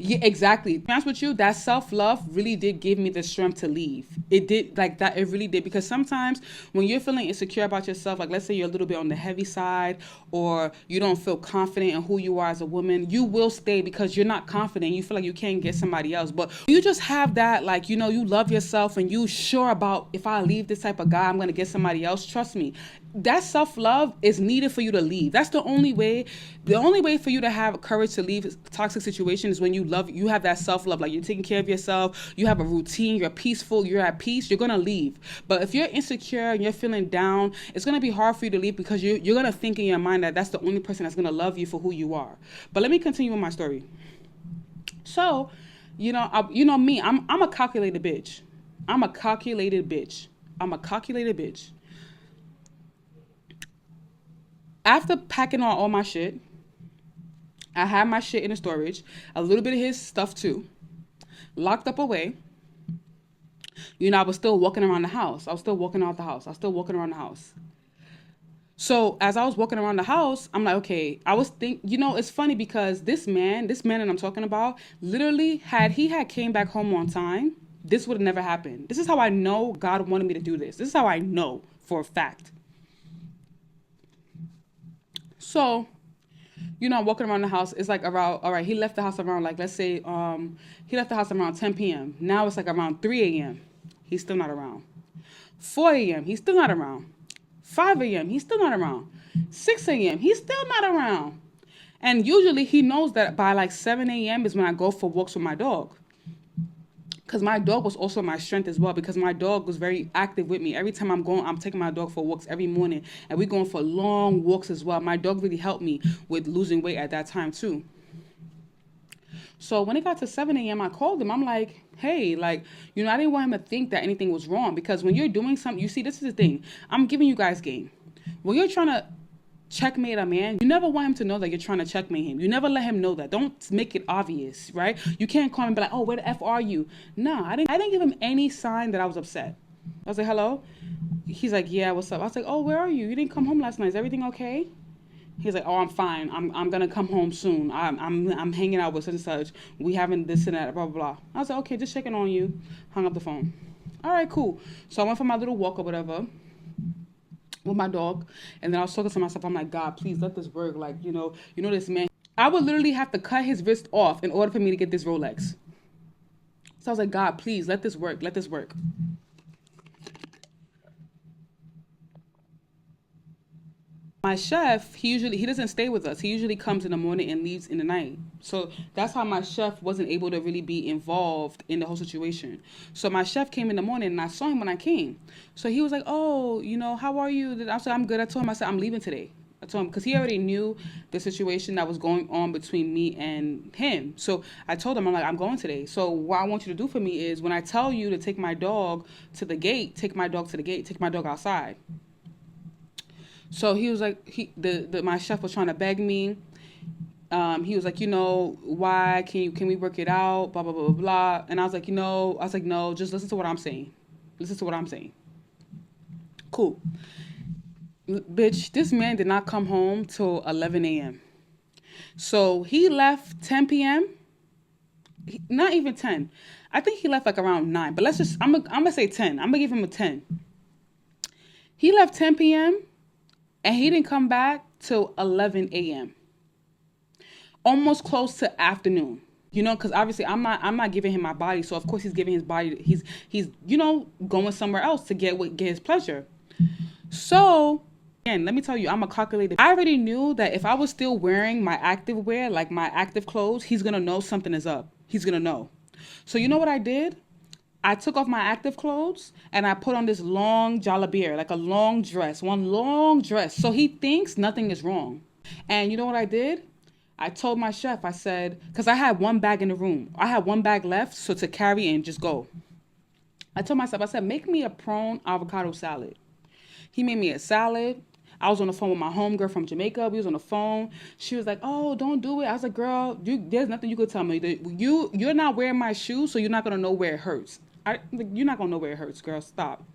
Yeah, exactly. To be honest with you, that self love really did give me the strength to leave. It did, like that. It really did, because sometimes when you're feeling insecure about yourself, like let's say you're a little bit on the heavy side, or you don't feel confident in who you are as a woman, you will stay because you're not confident. You feel like you can't get somebody else, but you just have that, like you love yourself and you sure about, if I leave this type of guy, I'm gonna get somebody else. Trust me, that self-love is needed for you to leave. That's the only way. The only way for you to have courage to leave a toxic situation is when you have that self-love. Like, you're taking care of yourself, you have a routine, you're peaceful, you're at peace, you're gonna leave. But if you're insecure and you're feeling down, it's gonna be hard for you to leave, because you're gonna think in your mind that that's the only person that's gonna love you for who you are. But let me continue with my story. So, me, I'm a calculated bitch. I'm a calculated bitch. I'm a calculated bitch. After packing all my shit, I had my shit in the storage, a little bit of his stuff too, locked up away. I was still walking around the house. I was still walking out the house. I was still walking around the house. So as I was walking around the house, I'm like, okay, it's funny because this man that I'm talking about, literally, had he had came back home on time, this would have never happened. This is how I know God wanted me to do this. This is how I know for a fact. So, I'm walking around the house. It's like around, all right, he left the house around, like, let's say, he left the house around 10 p.m. Now it's like around 3 a.m. He's still not around. 4 a.m. He's still not around. 5 a.m. He's still not around. 6 a.m. He's still not around. And usually he knows that by like 7 a.m. is when I go for walks with my dog. Because my dog was also my strength as well, because my dog was very active with me. Every time I'm taking my dog for walks every morning, and we're going for long walks as well. My dog really helped me with losing weight at that time too. So when it got to 7 a.m., I called him. I'm like, hey, like, I didn't want him to think that anything was wrong, because when you're doing something, you see, this is the thing. I'm giving you guys game. When you're trying to checkmate a man, you never want him to know that you're trying to checkmate him. You never let him know that. Don't make it obvious, right? You can't call him and be like, oh, where the F are you? No, I didn't give him any sign that I was upset. I was like, hello? He's like, yeah, what's up? I was like, oh, where are you? You didn't come home last night. Is everything okay? He's like, oh, I'm fine. I'm gonna come home soon. I'm hanging out with such and such. We having this and that, blah, blah, blah. I was like, okay, just checking on you. Hung up the phone. All right, cool. So I went for my little walk or whatever with my dog, and then I was talking to myself. I'm like, God, please let this work. Like, this man, I would literally have to cut his wrist off in order for me to get this Rolex. So I was like, God, please let this work. Let this work. My chef, he doesn't stay with us. He usually comes in the morning and leaves in the night. So that's how my chef wasn't able to really be involved in the whole situation. So my chef came in the morning and I saw him when I came. So he was like, oh, how are you? I said, I'm good. I told him, I said, I'm leaving today. I told him, because he already knew the situation that was going on between me and him. So I told him, I'm like, I'm going today. So what I want you to do for me is, when I tell you to take my dog to the gate, take my dog to the gate, take my dog outside. So he was like, my chef was trying to beg me. He was like, why can we work it out? Blah, blah, blah, blah, blah. And I was like, no, just listen to what I'm saying. Listen to what I'm saying. Cool. Bitch, this man did not come home till 11 a.m. So he left 10 p.m. Not even 10. I think he left like around 9, but I'm gonna say 10. I'm gonna give him a 10. He left 10 p.m. and he didn't come back till 11 a.m. Almost close to afternoon. You know, because obviously I'm not giving him my body, so of course he's giving his body. He's going somewhere else to get his pleasure. So again, let me tell you, I'm a calculated. I already knew that if I was still wearing my active wear, like my active clothes, he's gonna know something is up. He's gonna know. So you know what I did? I took off my active clothes and I put on this long jalabia, like a long dress, one long dress. So he thinks nothing is wrong. And you know what I did? I told my chef, I said, because I had one bag in the room. I had one bag left, so to carry and just go. I told myself, I said, make me a prawn avocado salad. He made me a salad. I was on the phone with my homegirl from Jamaica. We was on the phone. She was like, oh, don't do it. I was like, girl, there's nothing you could tell me. You're not wearing my shoes, so you're not going to know where it hurts. You're not going to know where it hurts, girl. Stop.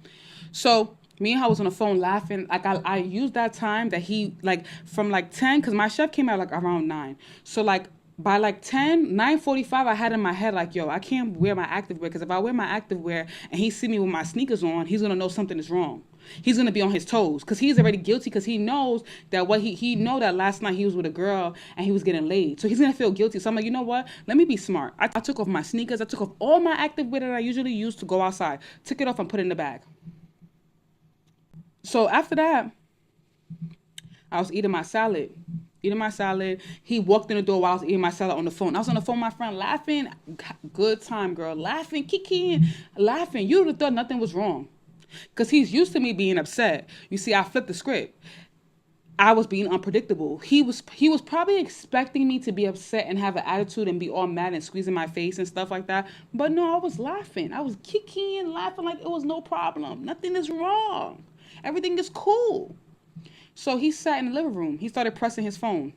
So me and her was on the phone laughing. Like I used that time that he, like from like 10, because my chef came out like around 9. So like by like 9:45, I had in my head like, yo, I can't wear my active wear, because if I wear my active wear and he see me with my sneakers on, he's going to know something is wrong. He's going to be on his toes because he's already guilty, because he knows that he know that last night he was with a girl and he was getting laid. So he's going to feel guilty. So I'm like, you know what? Let me be smart. I took off my sneakers. I took off all my active wear that I usually use to go outside. Took it off and put it in the bag. So after that, I was eating my salad. He walked in the door while I was eating my salad on the phone. I was on the phone with my friend laughing. Good time, girl. Laughing, kikiing, laughing. You would have thought nothing was wrong, because he's used to me being upset. You see, I flipped the script. I was being unpredictable. He was probably expecting me to be upset and have an attitude and be all mad and squeezing my face and stuff like that. But no, I was laughing. I was kikiing, laughing like it was no problem. Nothing is wrong. Everything is cool. So he sat in the living room. He started pressing his phone.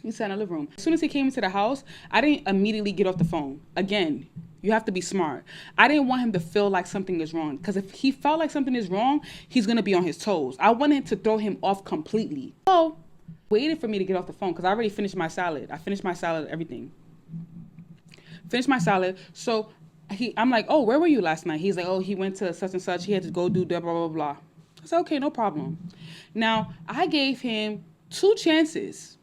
He sat in the living room. As soon as he came into the house, I didn't immediately get off the phone. Again, you have to be smart. I didn't want him to feel like something is wrong, because if he felt like something is wrong, he's going to be on his toes. I wanted to throw him off completely. So waited for me to get off the phone, because I already finished my salad. I finished my salad, everything. Finished my salad. So I'm like, oh, where were you last night? He's like, oh, he went to such and such. He had to go do blah, blah, blah, blah. I said, okay, no problem. Now, I gave him 3 chances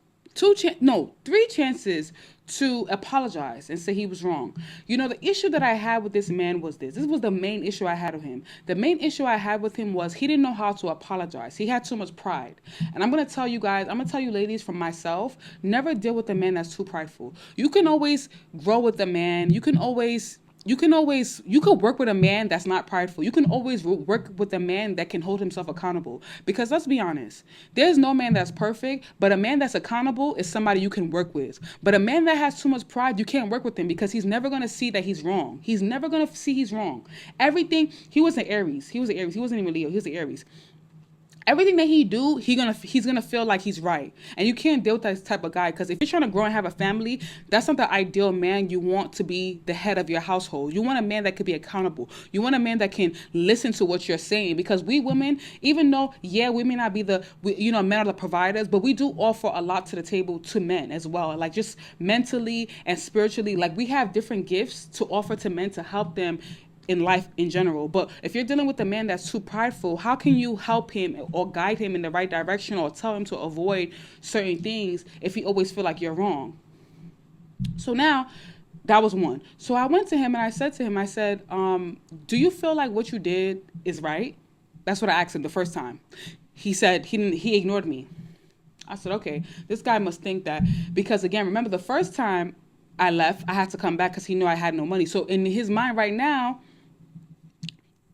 to apologize and say he was wrong. You know, the issue that I had with this man was this. This was the main issue I had with him. The main issue I had with him was he didn't know how to apologize. He had too much pride. And I'm going to tell you guys, I'm going to tell you ladies from myself, never deal with a man that's too prideful. You can always grow with a man. You could work with a man that's not prideful. You can always work with a man that can hold himself accountable. Because let's be honest, there's no man that's perfect, but a man that's accountable is somebody you can work with. But a man that has too much pride, you can't work with him, because he's never going to see that he's wrong. He's never going to see he's wrong. Everything, he was an Aries. He wasn't even Leo. He was an Aries. Everything that he do, he's gonna feel like he's right. And you can't deal with that type of guy, because if you're trying to grow and have a family, that's not the ideal man you want to be the head of your household. You want a man that could be accountable. You want a man that can listen to what you're saying, because we women, even though, yeah, we may not be men are the providers, but we do offer a lot to the table to men as well. Like just mentally and spiritually, like we have different gifts to offer to men to help them in life in general. But if you're dealing with a man that's too prideful, how can you help him or guide him in the right direction or tell him to avoid certain things if he always feel like you're wrong? So now that was one. So I went to him and I said to him, I said, do you feel like what you did is right? That's what I asked him the first time. He said he ignored me. I said, okay, this guy must think that, because again, remember the first time I left, I had to come back because he knew I had no money. So in his mind right now,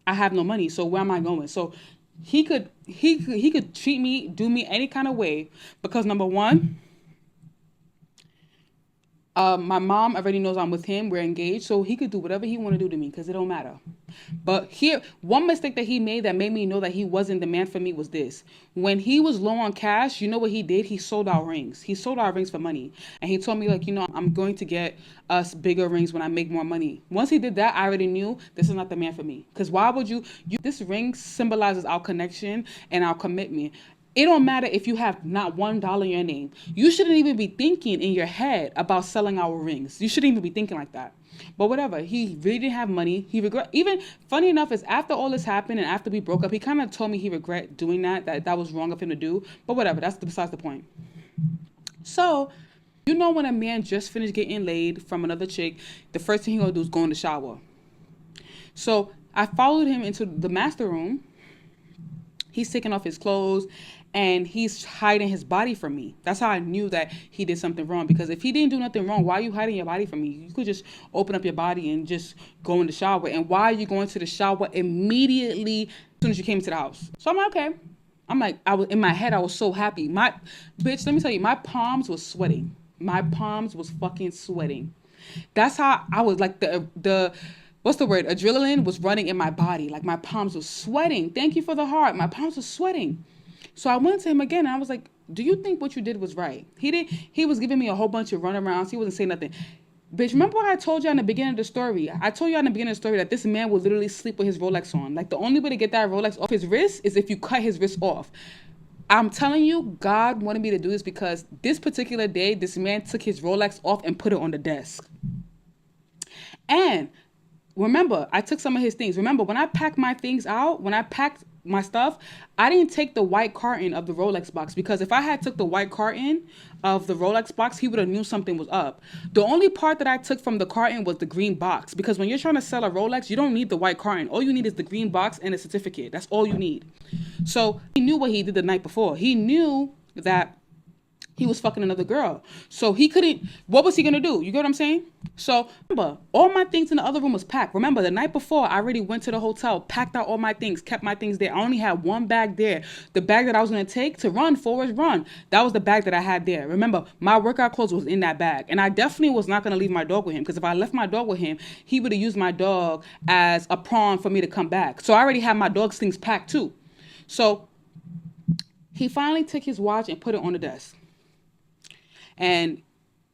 I have no money, so where am I going? So he could treat me, do me any kind of way, because number one, my mom already knows I'm with him. We're engaged, so he could do whatever he want to do to me, because it don't matter. But here, one mistake that he made that made me know that he wasn't the man for me was this. When he was low on cash, you know what he did? He sold our rings. He sold our rings for money. And he told me, like, I'm going to get us bigger rings when I make more money. Once he did that, I already knew this is not the man for me. Because why would this ring symbolizes our connection and our commitment. It don't matter if you have not $1 in your name. You shouldn't even be thinking in your head about selling our rings. You shouldn't even be thinking like that. But whatever, he really didn't have money. He regret. Even funny enough is after all this happened and after we broke up, he kind of told me he regret doing that. That was wrong of him to do. But whatever, that's besides the point. So, you know when a man just finished getting laid from another chick, the first thing he gonna do is go in the shower. So I followed him into the master room. He's taking off his clothes and he's hiding his body from me. That's how I knew that he did something wrong. Because if he didn't do nothing wrong, why are you hiding your body from me? You could just open up your body and just go in the shower. And why are you going to the shower immediately as soon as you came into the house? So I'm like, okay. I'm like, I was in my head, I was so happy. Bitch, let me tell you, my palms was sweating. My palms was fucking sweating. That's how I was like the what's the word? Adrenaline was running in my body. Like my palms were sweating. Thank you for the heart. My palms were sweating. So I went to him again and I was like, do you think what you did was right? He was giving me a whole bunch of runarounds. He wasn't saying nothing. Bitch, remember what I told you in the beginning of the story? I told you in the beginning of the story that this man would literally sleep with his Rolex on. Like the only way to get that Rolex off his wrist is if you cut his wrist off. I'm telling you, God wanted me to do this because this particular day, this man took his Rolex off and put it on the desk. And remember, I took some of his things. Remember, when I packed my things out, when I packed my stuff, I didn't take the white carton of the Rolex box because if I had took the white carton of the Rolex box, he would have knew something was up. The only part that I took from the carton was the green box because when you're trying to sell a Rolex, you don't need the white carton. All you need is the green box and a certificate. That's all you need. So he knew what he did the night before. He knew that he was fucking another girl. So he couldn't, what was he going to do? You get what I'm saying? So remember, all my things in the other room was packed. Remember, the night before, I already went to the hotel, packed out all my things, kept my things there. I only had one bag there. The bag that I was going to take to run, forward run, that was the bag that I had there. Remember, my workout clothes was in that bag. And I definitely was not going to leave my dog with him because if I left my dog with him, he would have used my dog as a pawn for me to come back. So I already had my dog's things packed too. So he finally took his watch and put it on the desk. And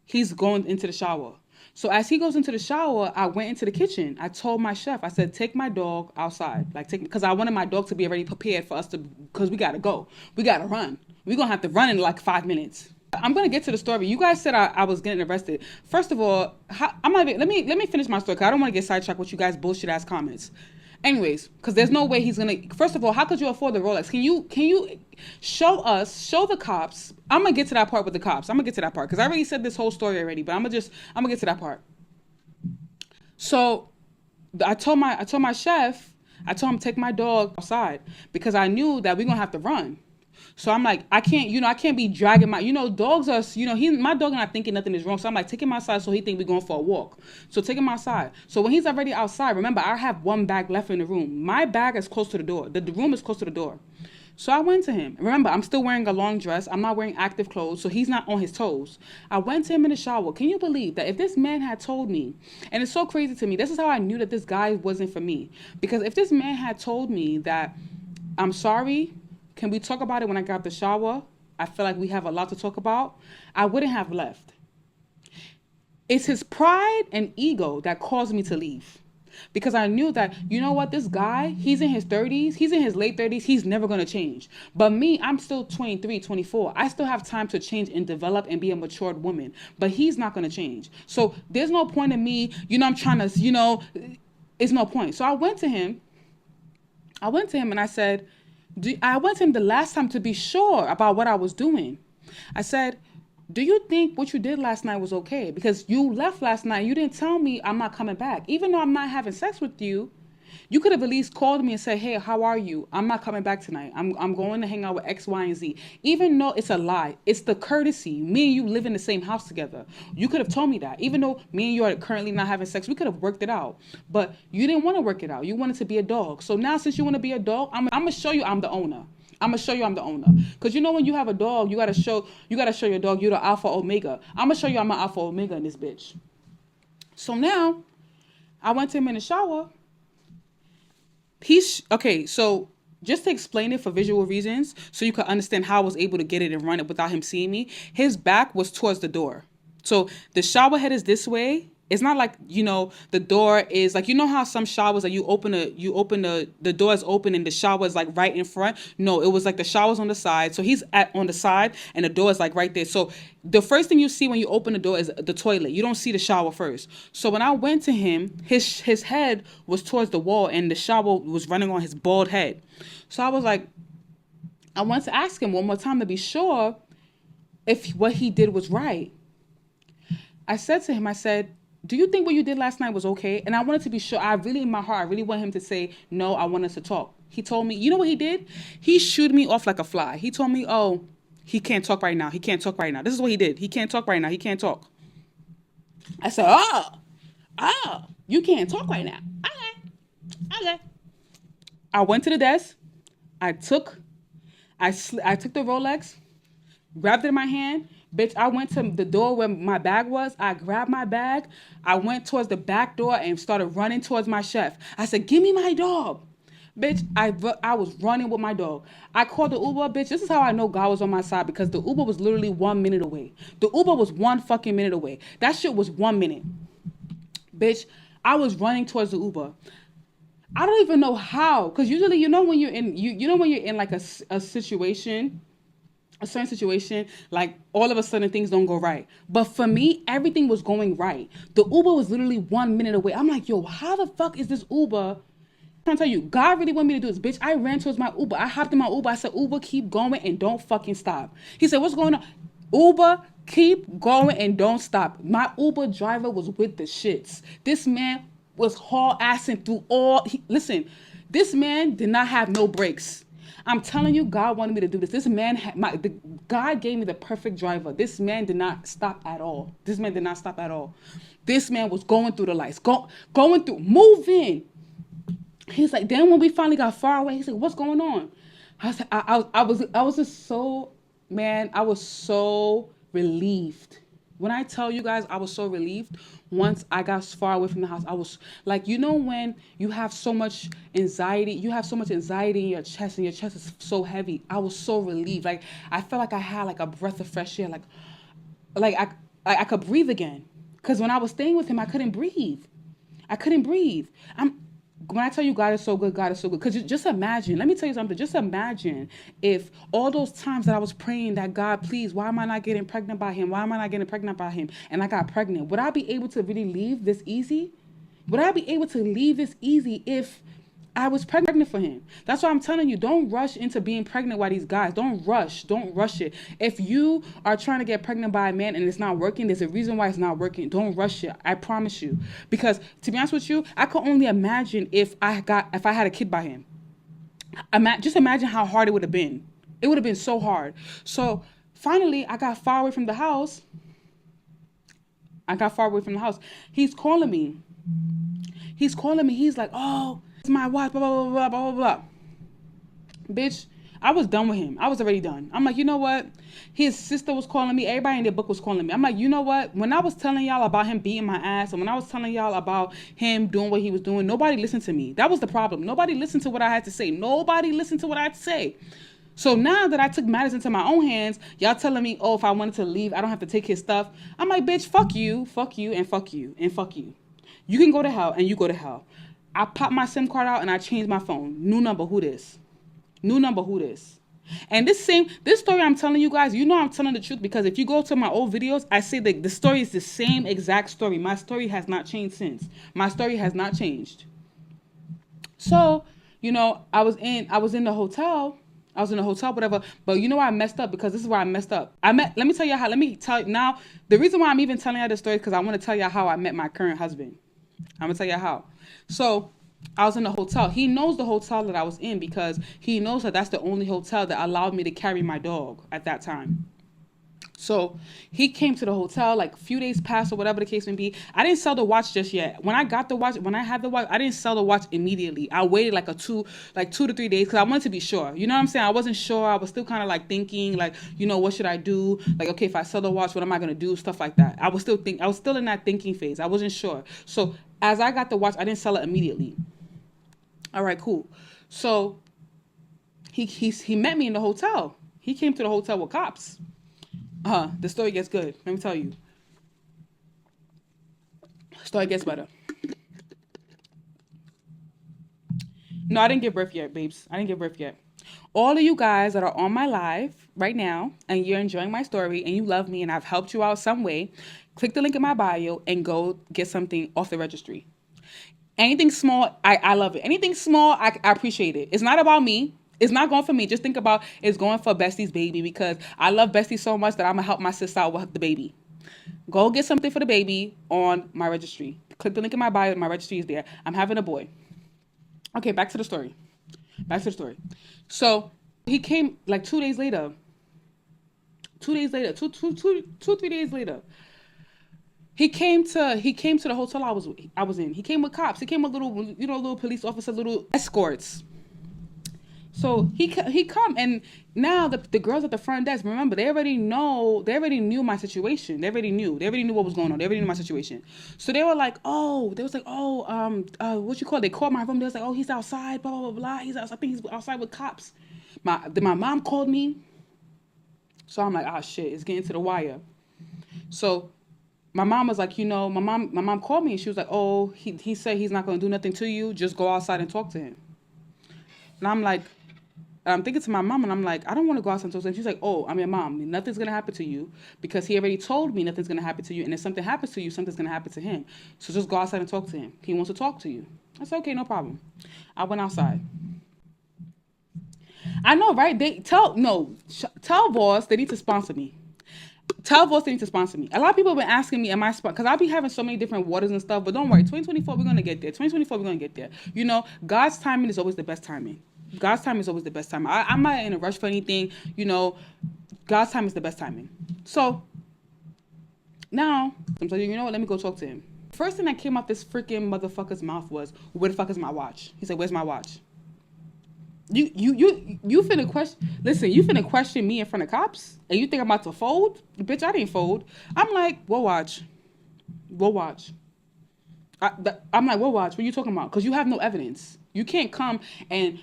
he's going into the shower. So as he goes into the shower, I went into the kitchen. I told my chef, I said, take my dog outside. Because I wanted my dog to be already prepared for us because we got to go. We got to run. We're going to have to run in like 5 minutes. I'm going to get to the story. You guys said I was getting arrested. First of all, let me finish my story because I don't want to get sidetracked with you guys bullshit ass comments. Anyways, because there's no way he's gonna. First of all, how could you afford the Rolex? Can you show the cops? I'm gonna get to that part with the cops. I'm gonna get to that part because I already said this whole story already. But I'm gonna get to that part. So, I told my chef, I told him to take my dog outside because I knew that we're gonna have to run. So I'm like, I can't be dragging dogs are, my dog and I thinking nothing is wrong. So I'm like, take him outside so he think we're going for a walk. So take him outside. So when he's already outside, remember, I have one bag left in the room. My bag is close to the door. The room is close to the door. So I went to him. Remember, I'm still wearing a long dress. I'm not wearing active clothes, so he's not on his toes. I went to him in the shower. Can you believe that if this man had told me, and it's so crazy to me, this is how I knew that this guy wasn't for me. Because if this man had told me that, I'm sorry, can we talk about it when I got the shower? I feel like we have a lot to talk about. I wouldn't have left. It's his pride and ego that caused me to leave. Because I knew that, you know what, this guy, he's in his 30s, he's in his late 30s, he's never going to change. But me, I'm still 23, 24. I still have time to change and develop and be a matured woman. But he's not going to change. So there's no point in me, I'm trying to, it's no point. So I went to him and I said, I went to him the last time to be sure about what I was doing. I said, do you think what you did last night was okay? Because you left last night. You didn't tell me I'm not coming back. Even though I'm not having sex with you, you could have at least called me and said, hey, how are you? I'm not coming back tonight. I'm going to hang out with X, Y, and Z. Even though it's a lie, it's the courtesy. Me and you live in the same house together. You could have told me that. Even though me and you are currently not having sex, we could have worked it out. But you didn't want to work it out. You wanted to be a dog. So now since you want to be a dog, I'm going to show you I'm the owner. I'm going to show you I'm the owner. Because when you have a dog, you got to show your dog you're the alpha omega. I'm going to show you I'm an alpha omega in this bitch. So now I went to him in the shower. Okay, so just to explain it for visual reasons, so you can understand how I was able to get it and run it without him seeing me, his back was towards the door. So the shower head is this way, It's not like, the door is like, how some showers that the door is open and the shower is like right in front. No, it was like the shower's on the side. So he's on the side and the door is like right there. So the first thing you see when you open the door is the toilet. You don't see the shower first. So when I went to him, his head was towards the wall and the shower was running on his bald head. So I was like, I wanted to ask him one more time to be sure if what he did was right. I said to him, I said, do you think what you did last night was okay? And I wanted to be sure. In my heart, I really want him to say, no, I want us to talk. He told me, you know what he did? He shooed me off like a fly. He told me, oh, he can't talk right now. He can't talk right now. This is what he did. He can't talk right now. He can't talk. I said, you can't talk right now. Okay. I went to the desk. I took the Rolex, grabbed it in my hand. Bitch, I went to the door where my bag was. I grabbed my bag. I went towards the back door and started running towards my chef. I said, give me my dog. Bitch, I was running with my dog. I called the Uber. Bitch, this is how I know God was on my side, because the Uber was literally 1 minute away. The Uber was 1 fucking minute away. That shit was 1 minute. Bitch, I was running towards the Uber. I don't even know how, because usually, when you're in like a situation, a certain situation, like all of a sudden things don't go right. But for me, everything was going right. The Uber was literally 1 minute away. I'm like, yo, how the fuck is this Uber? I'm trying to tell you, God really wanted me to do this. Bitch, I ran towards my Uber. I hopped in my Uber. I said, Uber, keep going and don't fucking stop. He said, what's going on? Uber, keep going and don't stop. My Uber driver was with the shits. This man was haul-assing through listen, this man did not have no brakes. I'm telling you, God wanted me to do this. This man, God gave me the perfect driver. This man did not stop at all. This man was going through the lights, going through, moving. He's like, then when we finally got far away, he's like, what's going on? I was just so, man, I was so relieved. When I tell you guys, I was so relieved once I got far away from the house. I was like, when you have so much anxiety, in your chest and your chest is so heavy. I was so relieved. Like, I felt like I had like a breath of fresh air. Like I could breathe again. Because when I was staying with him, I couldn't breathe. When I tell you God is so good, God is so good. Because just imagine, let me tell you something. Just imagine if all those times that I was praying that, God, please, why am I not getting pregnant by him? And I got pregnant. Would I be able to really leave this easy? Would I be able to leave this easy if I was pregnant for him? That's why I'm telling you, don't rush into being pregnant by these guys. Don't rush it. If you are trying to get pregnant by a man and it's not working, there's a reason why it's not working. Don't rush it. I promise you. Because to be honest with you, I could only imagine if I had a kid by him. Just imagine how hard it would have been. It would have been so hard. So finally, I got far away from the house. He's calling me. He's like, oh, my wife, blah, blah, blah, blah, blah, blah. Bitch, I was done with him. I was already done. I'm like, you know what? His sister was calling me. Everybody in their book was calling me. I'm like, you know what? When I was telling y'all about him beating my ass, and when I was telling y'all about him doing what he was doing, nobody listened to me. That was the problem. Nobody listened to what I had to say. So now that I took matters into my own hands, y'all telling me, oh, if I wanted to leave, I don't have to take his stuff. I'm like, bitch, fuck you, and fuck you, and fuck you. You can go to hell, and you go to hell. I popped my SIM card out and I changed my phone. New number, who this? And this story I'm telling you guys, I'm telling the truth, because if you go to my old videos, I say that the story is the same exact story. My story has not changed since. My story has not changed. So, I was in the hotel, whatever. But I messed up, because this is where I messed up. Let me tell you now, the reason why I'm even telling you this story is because I want to tell you how I met my current husband. I'm going to tell you how. So I was in the hotel. He knows the hotel that I was in, because he knows that that's the only hotel that allowed me to carry my dog at that time. So he came to the hotel, like a few days passed or whatever the case may be. I didn't sell the watch just yet. When I had the watch, I didn't sell the watch immediately. I waited like 2 to 3 days, because I wanted to be sure. You know what I'm saying? I wasn't sure. I was still kind of like thinking, like, what should I do? Like, okay, if I sell the watch, what am I going to do? Stuff like that. I was still in that thinking phase. I wasn't sure. So as I got the watch, I didn't sell it immediately. All right, cool. So he met me in the hotel. He came to the hotel with cops. The story gets good. Let me tell you. Story gets better. No, I didn't give birth yet, babes. I didn't give birth yet. All of you guys that are on my live right now and you're enjoying my story and you love me and I've helped you out some way, click the link in my bio and go get something off the registry. Anything small, I love it. Anything small, I appreciate it. It's not about me. It's not going for me. Just think about it's going for Bestie's baby because I love Bestie so much that I'm going to help my sister out with the baby. Go get something for the baby on my registry. Click the link in my bio. My registry is there. I'm having a boy. Okay, back to the story. So he came like 2 days later. 3 days later. He came to the hotel I was in. He came with cops. He came with little police officer, little escorts. So he come and now the girls at the front desk, remember, they already knew my situation. They already knew what was going on. They already knew my situation. So they were like, what you call it? They called my room. They was like, oh, he's outside, blah, blah, blah, blah. He's outside. I think he's outside with cops. My mom called me. So I'm like, shit, it's getting to the wire. So my mom was like, my mom called me and she was like, oh, he said he's not going to do nothing to you. Just go outside and talk to him. And I'm like, I'm thinking to my mom and I'm like, I don't want to go outside and talk to him. She's like, oh, I'm your mom. Nothing's going to happen to you because he already told me nothing's going to happen to you. And if something happens to you, something's going to happen to him. So just go outside and talk to him. He wants to talk to you. I said, okay, no problem. I went outside. I know, right? Tell Voss they need to sponsor me. Tell Voss they need to sponsor me. A lot of people have been asking me, am I sponsored? Because I'll be having so many different waters and stuff. But don't worry, 2024, we're going to get there. 2024, we're going to get there. God's timing is always the best timing. God's time is always the best time. I'm not in a rush for anything. God's time is the best timing. So now, I'm like, let me go talk to him. First thing that came out this freaking motherfucker's mouth was, where the fuck is my watch? He said, where's my watch? You finna question. Listen, you finna question me in front of cops, and you think I'm about to fold? Bitch, I didn't fold. I'm like, what watch? What watch? I'm like, what watch? What are you talking about? Because you have no evidence. You can't come to.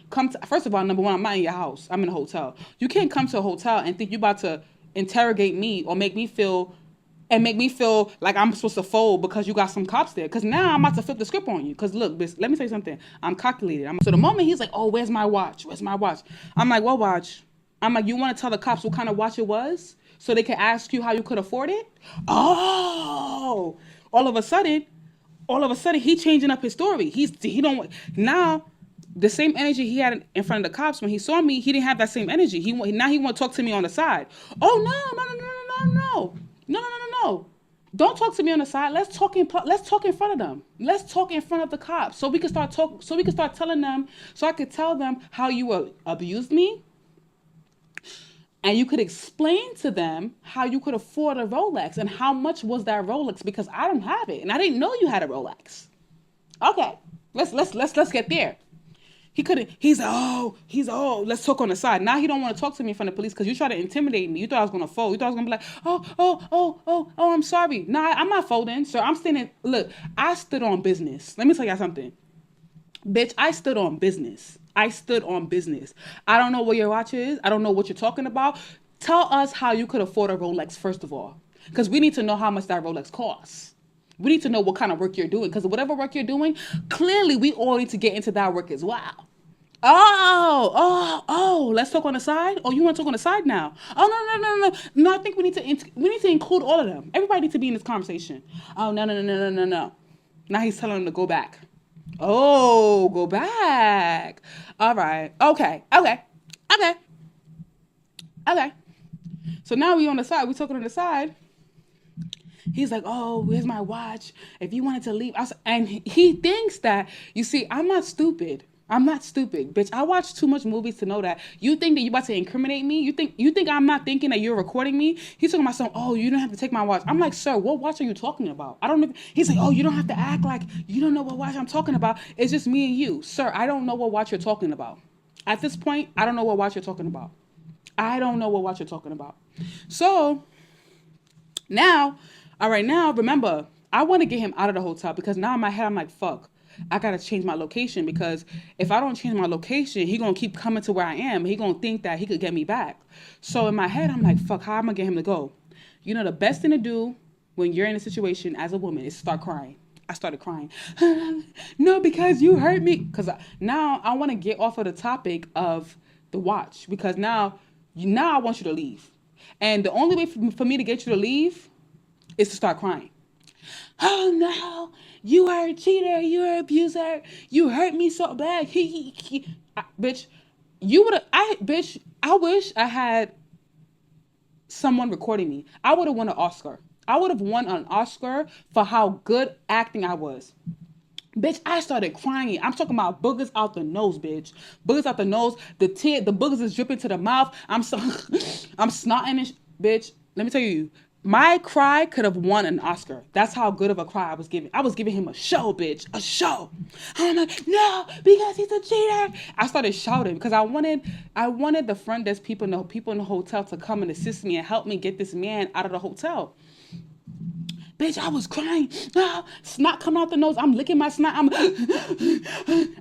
First of all, number one, I'm not in your house. I'm in a hotel. You can't come to a hotel and think you're about to interrogate me or make me feel like I'm supposed to fold because you got some cops there. Because now I'm about to flip the script on you. Because look, bitch, let me tell you something. I'm calculated. So the moment he's like, oh, where's my watch? Where's my watch? I'm like, what watch? I'm like, you want to tell the cops what kind of watch it was so they can ask you how you could afford it? Oh, all of a sudden, he changing up his story. Now the same energy he had in front of the cops when he saw me, he didn't have that same energy. Now he want to talk to me on the side. Oh no. Don't talk to me on the side. Let's talk in front of them. Let's talk in front of the cops so we can start telling them, so I could tell them how you abused me. And you could explain to them how you could afford a Rolex and how much was that Rolex, because I don't have it and I didn't know you had a Rolex. Okay, let's get there. He couldn't. He's let's talk on the side. Now he don't want to talk to me in front of police because you tried to intimidate me. You thought I was gonna fold. You thought I was gonna be like, oh, I'm sorry. Nah, I'm not folding, sir. I'm standing. Look, I stood on business. Let me tell y'all something, bitch. I stood on business. I don't know where your watch is. I don't know what you're talking about. Tell us how you could afford a Rolex, first of all. Because we need to know how much that Rolex costs. We need to know what kind of work you're doing. Because whatever work you're doing, clearly we all need to get into that work as well. Oh, let's talk on the side? Oh, you want to talk on the side now? Oh, no. No, I think we need to include all of them. Everybody needs to be in this conversation. Oh, no. Now he's telling them to go back. Oh, go back. All right. Okay. So now we on the side. We talking on the side. He's like, oh, where's my watch? If you wanted to leave. And he thinks that, you see, I'm not stupid. Bitch. I watch too much movies to know that. You think that you about to incriminate me? You think I'm not thinking that you're recording me? He's talking about something, oh, you don't have to take my watch. I'm like, sir, what watch are you talking about? I don't know. He's like, oh, you don't have to act like you don't know what watch I'm talking about. It's just me and you. Sir, I don't know what watch you're talking about. At this point, I don't know what watch you're talking about. So, now, remember, I want to get him out of the hotel because now in my head, I'm like, fuck. I got to change my location because if I don't change my location, he going to keep coming to where I am. He going to think that he could get me back. So in my head, I'm like, fuck, how am I going to get him to go? The best thing to do when you're in a situation as a woman is start crying. I started crying. No, because you hurt me. Because now I want to get off of the topic of the watch. Because now I want you to leave. And the only way for me to get you to leave is to start crying. Oh no, you are a cheater, you're an abuser, you hurt me so bad. Bitch, you would have, bitch, I wish I had someone recording me. I would have won an Oscar. I would have won an Oscar for how good acting I was. Bitch, I started crying. I'm talking about boogers out the nose, bitch. Boogers out the nose. The boogers is dripping to the mouth. I'm snotting and bitch. Let me tell you, my cry could have won an Oscar. That's how good of a cry I was giving. I was giving him a show, bitch, a show. I'm like, no, because he's a cheater. I started shouting because I wanted the front desk people, people in the hotel to come and assist me and help me get this man out of the hotel. Bitch, I was crying. Ah, snot coming out the nose. I'm licking my snot. I'm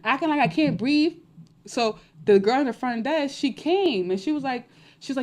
acting like I can't breathe. So the girl in the front desk, she came and she was like,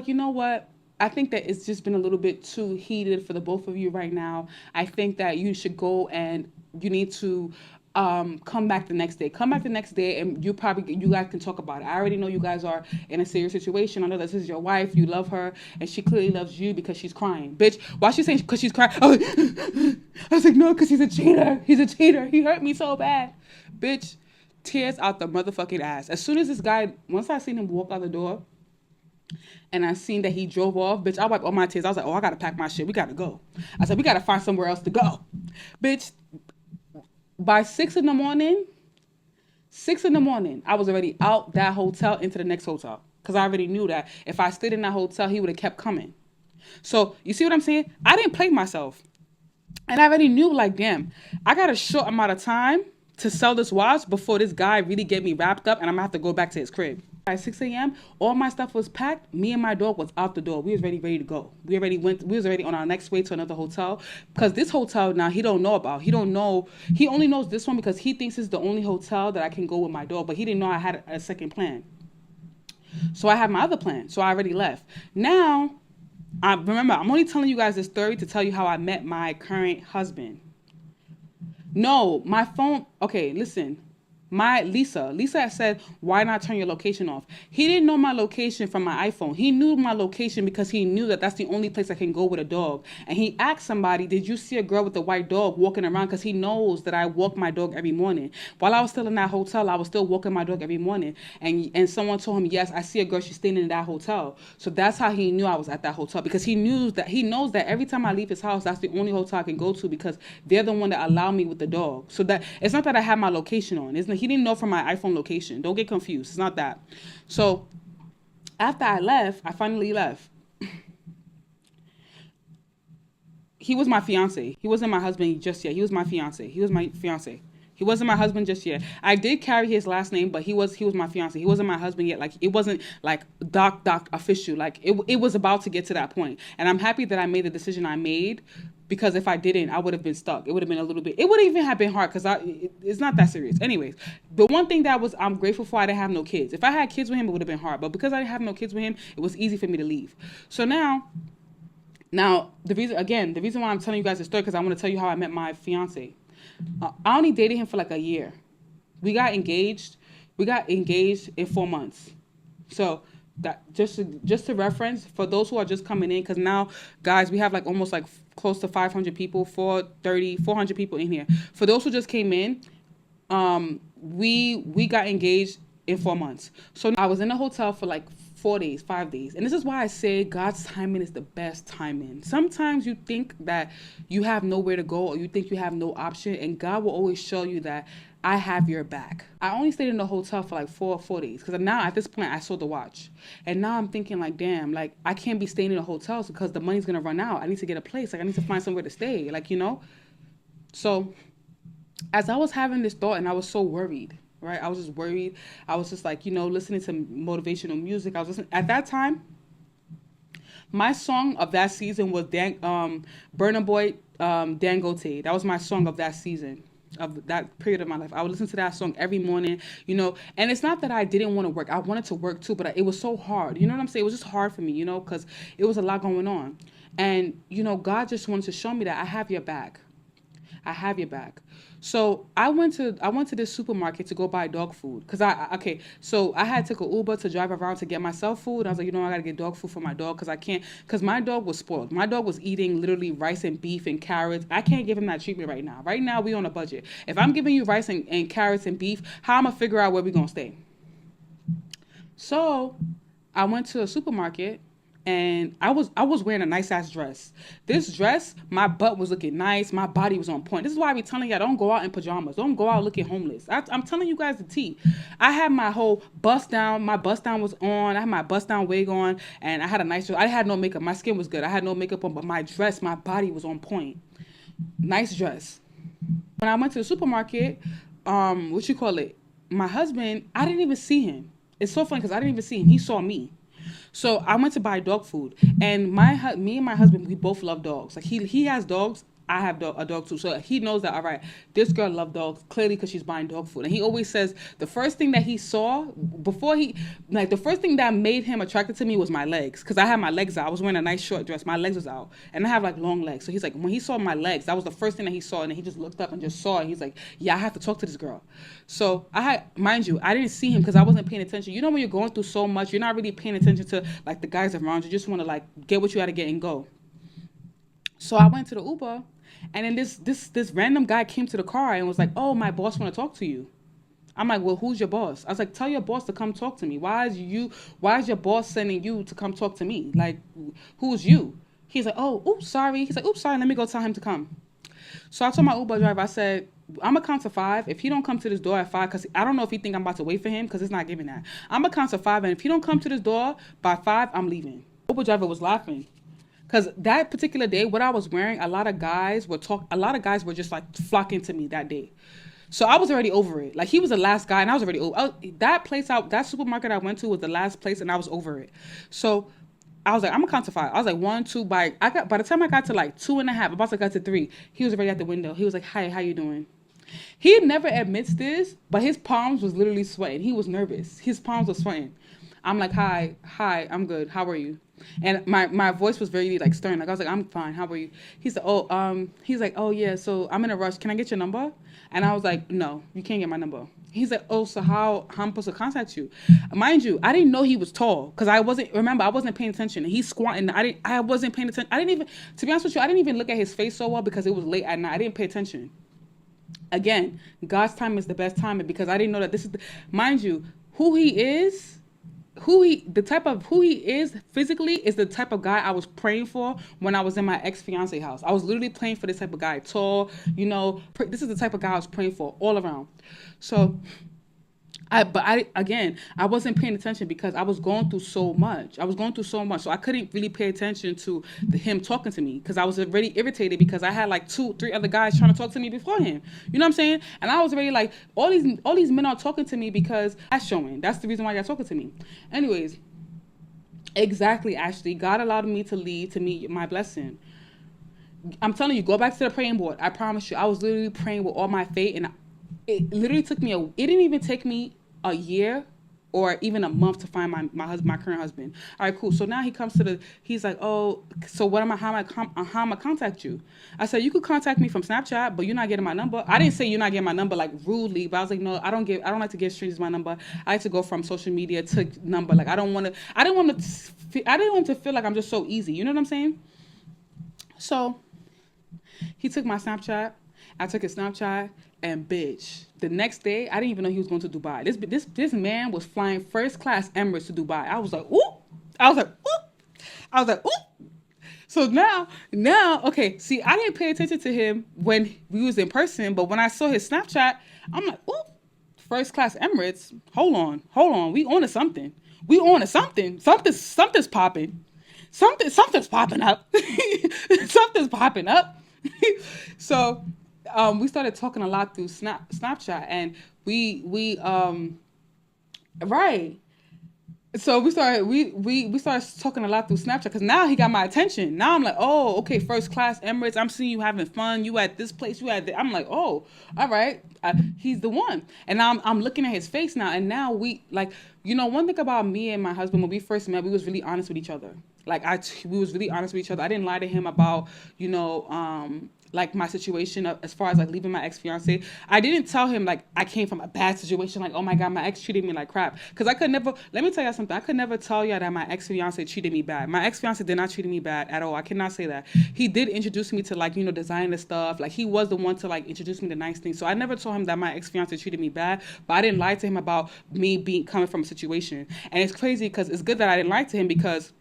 you know what? I think that it's just been a little bit too heated for the both of you right now. I think that you should go and you need to come back the next day. Come back the next day and you guys can talk about it. I already know you guys are in a serious situation. I know this is your wife. You love her and she clearly loves you because she's crying. Bitch, why she saying because she's crying? I was like, no, because he's a cheater. He's a cheater. He hurt me so bad. Bitch, tears out the motherfucking ass. As soon as this guy, once I seen him walk out the door, and I seen that he drove off, bitch, I wiped all my tears. I was like, oh, I gotta pack my shit. We gotta go. I said, we gotta find somewhere else to go. Bitch, by 6 in the morning, I was already out that hotel into the next hotel. Because I already knew that if I stayed in that hotel, he would have kept coming. So, you see what I'm saying? I didn't play myself. And I already knew, like, damn, I got a short amount of time to sell this watch before this guy really get me wrapped up and I'm gonna have to go back to his crib. By 6 a.m., all my stuff was packed. Me and my dog was out the door. We was ready to go. We was already on our next way to another hotel. Because this hotel now he don't know about. He only knows this one because he thinks it's the only hotel that I can go with my dog. But he didn't know I had a second plan. So I had my other plan. So I already left. Now, remember, I'm only telling you guys this story to tell you how I met my current husband. No, my phone. Okay, listen. Lisa said, why not turn your location off? He didn't know my location from my iPhone. He knew my location because he knew that that's the only place I can go with a dog. And he asked somebody, did you see a girl with a white dog walking around? Because he knows that I walk my dog every morning. While I was still in that hotel, I was still walking my dog every morning. And someone told him, yes, I see a girl. She's staying in that hotel. So that's how he knew I was at that hotel. Because he knows that every time I leave his house, that's the only hotel I can go to because they're the one that allow me with the dog. So that it's not that I have my location on. He didn't know from my iPhone location. Don't get confused. It's not that. So after I finally left. He was my fiance. He wasn't my husband just yet. He was my fiance. He wasn't my husband just yet. I did carry his last name, but he was my fiance. He wasn't my husband yet. Like, it wasn't like doc official. Like, it was about to get to that point. And I'm happy that I made the decision I made, because if I didn't, I would have been stuck. It would have been a little bit, it would even have been hard because it's not that serious. Anyways, the one thing I'm grateful for, I didn't have no kids. If I had kids with him, it would have been hard. But because I didn't have no kids with him, it was easy for me to leave. So now the reason why I'm telling you guys this story, because I want to tell you how I met my fiance. I only dated him for like a year. We got engaged in 4 months. So that just to reference for those who are just coming in, because now, guys, we have like almost like close to 500 people, 400 people in here. For those who just came in, we got engaged in 4 months. So I was in a hotel for like 5 days. And this is why I say God's timing is the best timing. Sometimes you think that you have nowhere to go or you think you have no option, and God will always show you that I have your back. I only stayed in the hotel for like 4 days because now at this point I sold the watch. And now I'm thinking like, damn, like I can't be staying in the hotels because the money's going to run out. I need to get a place. Like I need to find somewhere to stay. Like, So as I was having this thought and I was so worried, right? I was just worried. I was just like, listening to motivational music. I was listening. At that time, my song of that season was Burna Boy, Dangote. That was my song of that season, of that period of my life. I would listen to that song every morning, and it's not that I didn't want to work. I wanted to work too, but it was so hard. You know what I'm saying? It was just hard for me, because it was a lot going on. And, God just wanted to show me that I have your back. I have your back. So I went to this supermarket to go buy dog food because okay, so I had took a Uber to drive around to get myself food. I was like, I gotta get dog food for my dog because I can't, because my dog was spoiled. My dog was eating literally rice and beef and carrots. I can't give him that treatment right now. Right now we on a budget. If I'm giving you rice and carrots and beef, how I'm gonna figure out where we gonna stay? So I went to a supermarket and I was wearing a nice ass dress. This dress, my butt was looking nice, my body was on point. This is why I be telling y'all, don't go out in pajamas, don't go out looking homeless. I'm telling you guys the tea. I had my whole bust down, my bust down was on. I had my bust down wig on, and I had a nice dress. I had no makeup. My skin was good. I had no makeup on, but my dress, my body was on point. Nice dress. When I went to the supermarket, what you call it? My husband, I didn't even see him. It's so funny because I didn't even see him. He saw me. So I went to buy dog food, and me and my husband, we both love dogs. Like he has dogs. I have a dog too, so he knows that. All right, this girl loves dogs clearly because she's buying dog food, and he always says the first thing that he saw before he like the first thing that made him attracted to me was my legs, because I had my legs out. I was wearing a nice short dress, my legs was out, and I have like long legs. So he's like, when he saw my legs, that was the first thing that he saw, and then he just looked up and just saw it. He's like, yeah, I have to talk to this girl. So I had, mind you, I didn't see him because I wasn't paying attention. You know, when you're going through so much, you're not really paying attention to like the guys around you. You just want to like get what you got to get and go. So I went to the Uber, and then this random guy came to the car and was like, "Oh, my boss want to talk to you." I'm like, "Well, who's your boss?" I was like, "Tell your boss to come talk to me. Why is your boss sending you to come talk to me? Like, who's you?" He's like, "Oh, oops, sorry." He's like, "Oops, sorry. Let me go tell him to come." So I told my Uber driver, I said, I'm gonna count to five. If he don't come to this door at five, because I don't know if he think I'm about to wait for him, because it's not giving that. I'm gonna count to five, and if he don't come to this door by five, I'm leaving. Uber driver was laughing. Because that particular day, what I was wearing, a lot of guys were just like flocking to me that day. So I was already over it. Like he was the last guy, and I was already over. That supermarket I went to was the last place, and I was over it. So I was like, I'm gonna count to five. I was like, one, two. By the time I got to like two and a half, about to get to three, he was already at the window. He was like, "Hi, how you doing?" He never admits this, but his palms was literally sweating. He was nervous. His palms were sweating. I'm like, hi, I'm good. How are you? And my voice was very like stern. Like I was like, I'm fine. How are you? He's like, oh yeah. So I'm in a rush. Can I get your number? And I was like, no, you can't get my number. He's like, oh, so how I'm supposed to contact you? Mind you, I didn't know he was tall because I wasn't paying attention. And he's squatting. I wasn't paying attention. I didn't even, to be honest with you, I didn't even look at his face so well because it was late at night. I didn't pay attention. Again, God's time is the best time because I didn't know that mind you, who he is, who he is physically is the type of guy I was praying for when I was in my ex-fiance house. I was literally praying for this type of guy, tall, this is the type of guy I was praying for all around. So I wasn't paying attention because I was going through so much. So I couldn't really pay attention to him talking to me because I was already irritated because I had like 2-3 other guys trying to talk to me before him. You know what I'm saying? And I was already like, all these men are talking to me because that's showing. That's the reason why you're talking to me. Anyways, exactly, Ashley. God allowed me to lead to meet my blessing. I'm telling you, go back to the praying board. I promise you, I was literally praying with all my faith, and it literally took me it didn't even take me a year or even a month to find my current husband. All right, cool. So now he comes he's like, oh, so how am I contact you? I said, you could contact me from Snapchat, but you're not getting my number. I didn't say you're not getting my number like rudely, but I was like, no, I don't like to give strangers my number. I like to go from social media to number. Like I didn't want to feel like I'm just so easy. You know what I'm saying? So he took my Snapchat. I took his Snapchat, and bitch, the next day, I didn't even know he was going to Dubai. This man was flying first class Emirates to Dubai. I was like, ooh. I was like, ooh. So now, okay, see, I didn't pay attention to him when we was in person, but when I saw his Snapchat, I'm like, ooh, first class Emirates. Hold on. We on to something. Something's popping. Something's popping up. Something's popping up. So we started talking a lot through Snapchat, and we right. So we started talking a lot through Snapchat because now he got my attention. Now I'm like, oh, okay, first class Emirates. I'm seeing you having fun. You at this place. I'm like, oh, all right, he's the one. And now I'm looking at his face now, and now we like, one thing about me and my husband when we first met, we was really honest with each other. Like we was really honest with each other. I didn't lie to him about, like my situation as far as like leaving my ex-fiance. I didn't tell him like I came from a bad situation, like, oh my god, my ex treated me like crap, because I could never, let me tell you something, I could never tell you that my ex-fiance treated me bad. My ex-fiance did not treat me bad at all. I cannot say that. He did introduce me to, like, you know, designer stuff. Like, he was the one to like introduce me to nice things. So I never told him that my ex-fiance treated me bad, but I didn't lie to him about me being coming from a situation. And it's crazy because it's good that I didn't lie to him, because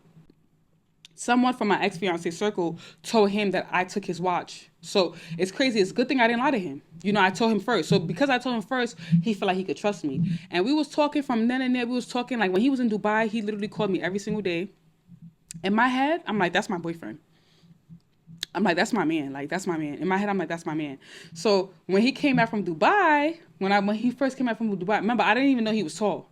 someone from my ex-fiance circle told him that I took his watch. So it's crazy. It's a good thing I didn't lie to him. You know, I told him first. So because I told him first, he felt like he could trust me. And we was talking from then and there. We was talking, like, when he was in Dubai, he literally called me every single day. In my head, I'm like, that's my boyfriend. I'm like, that's my man. Like, that's my man. In my head, I'm like, that's my man. So when he came back from Dubai, when he first came back from Dubai, remember, I didn't even know he was tall.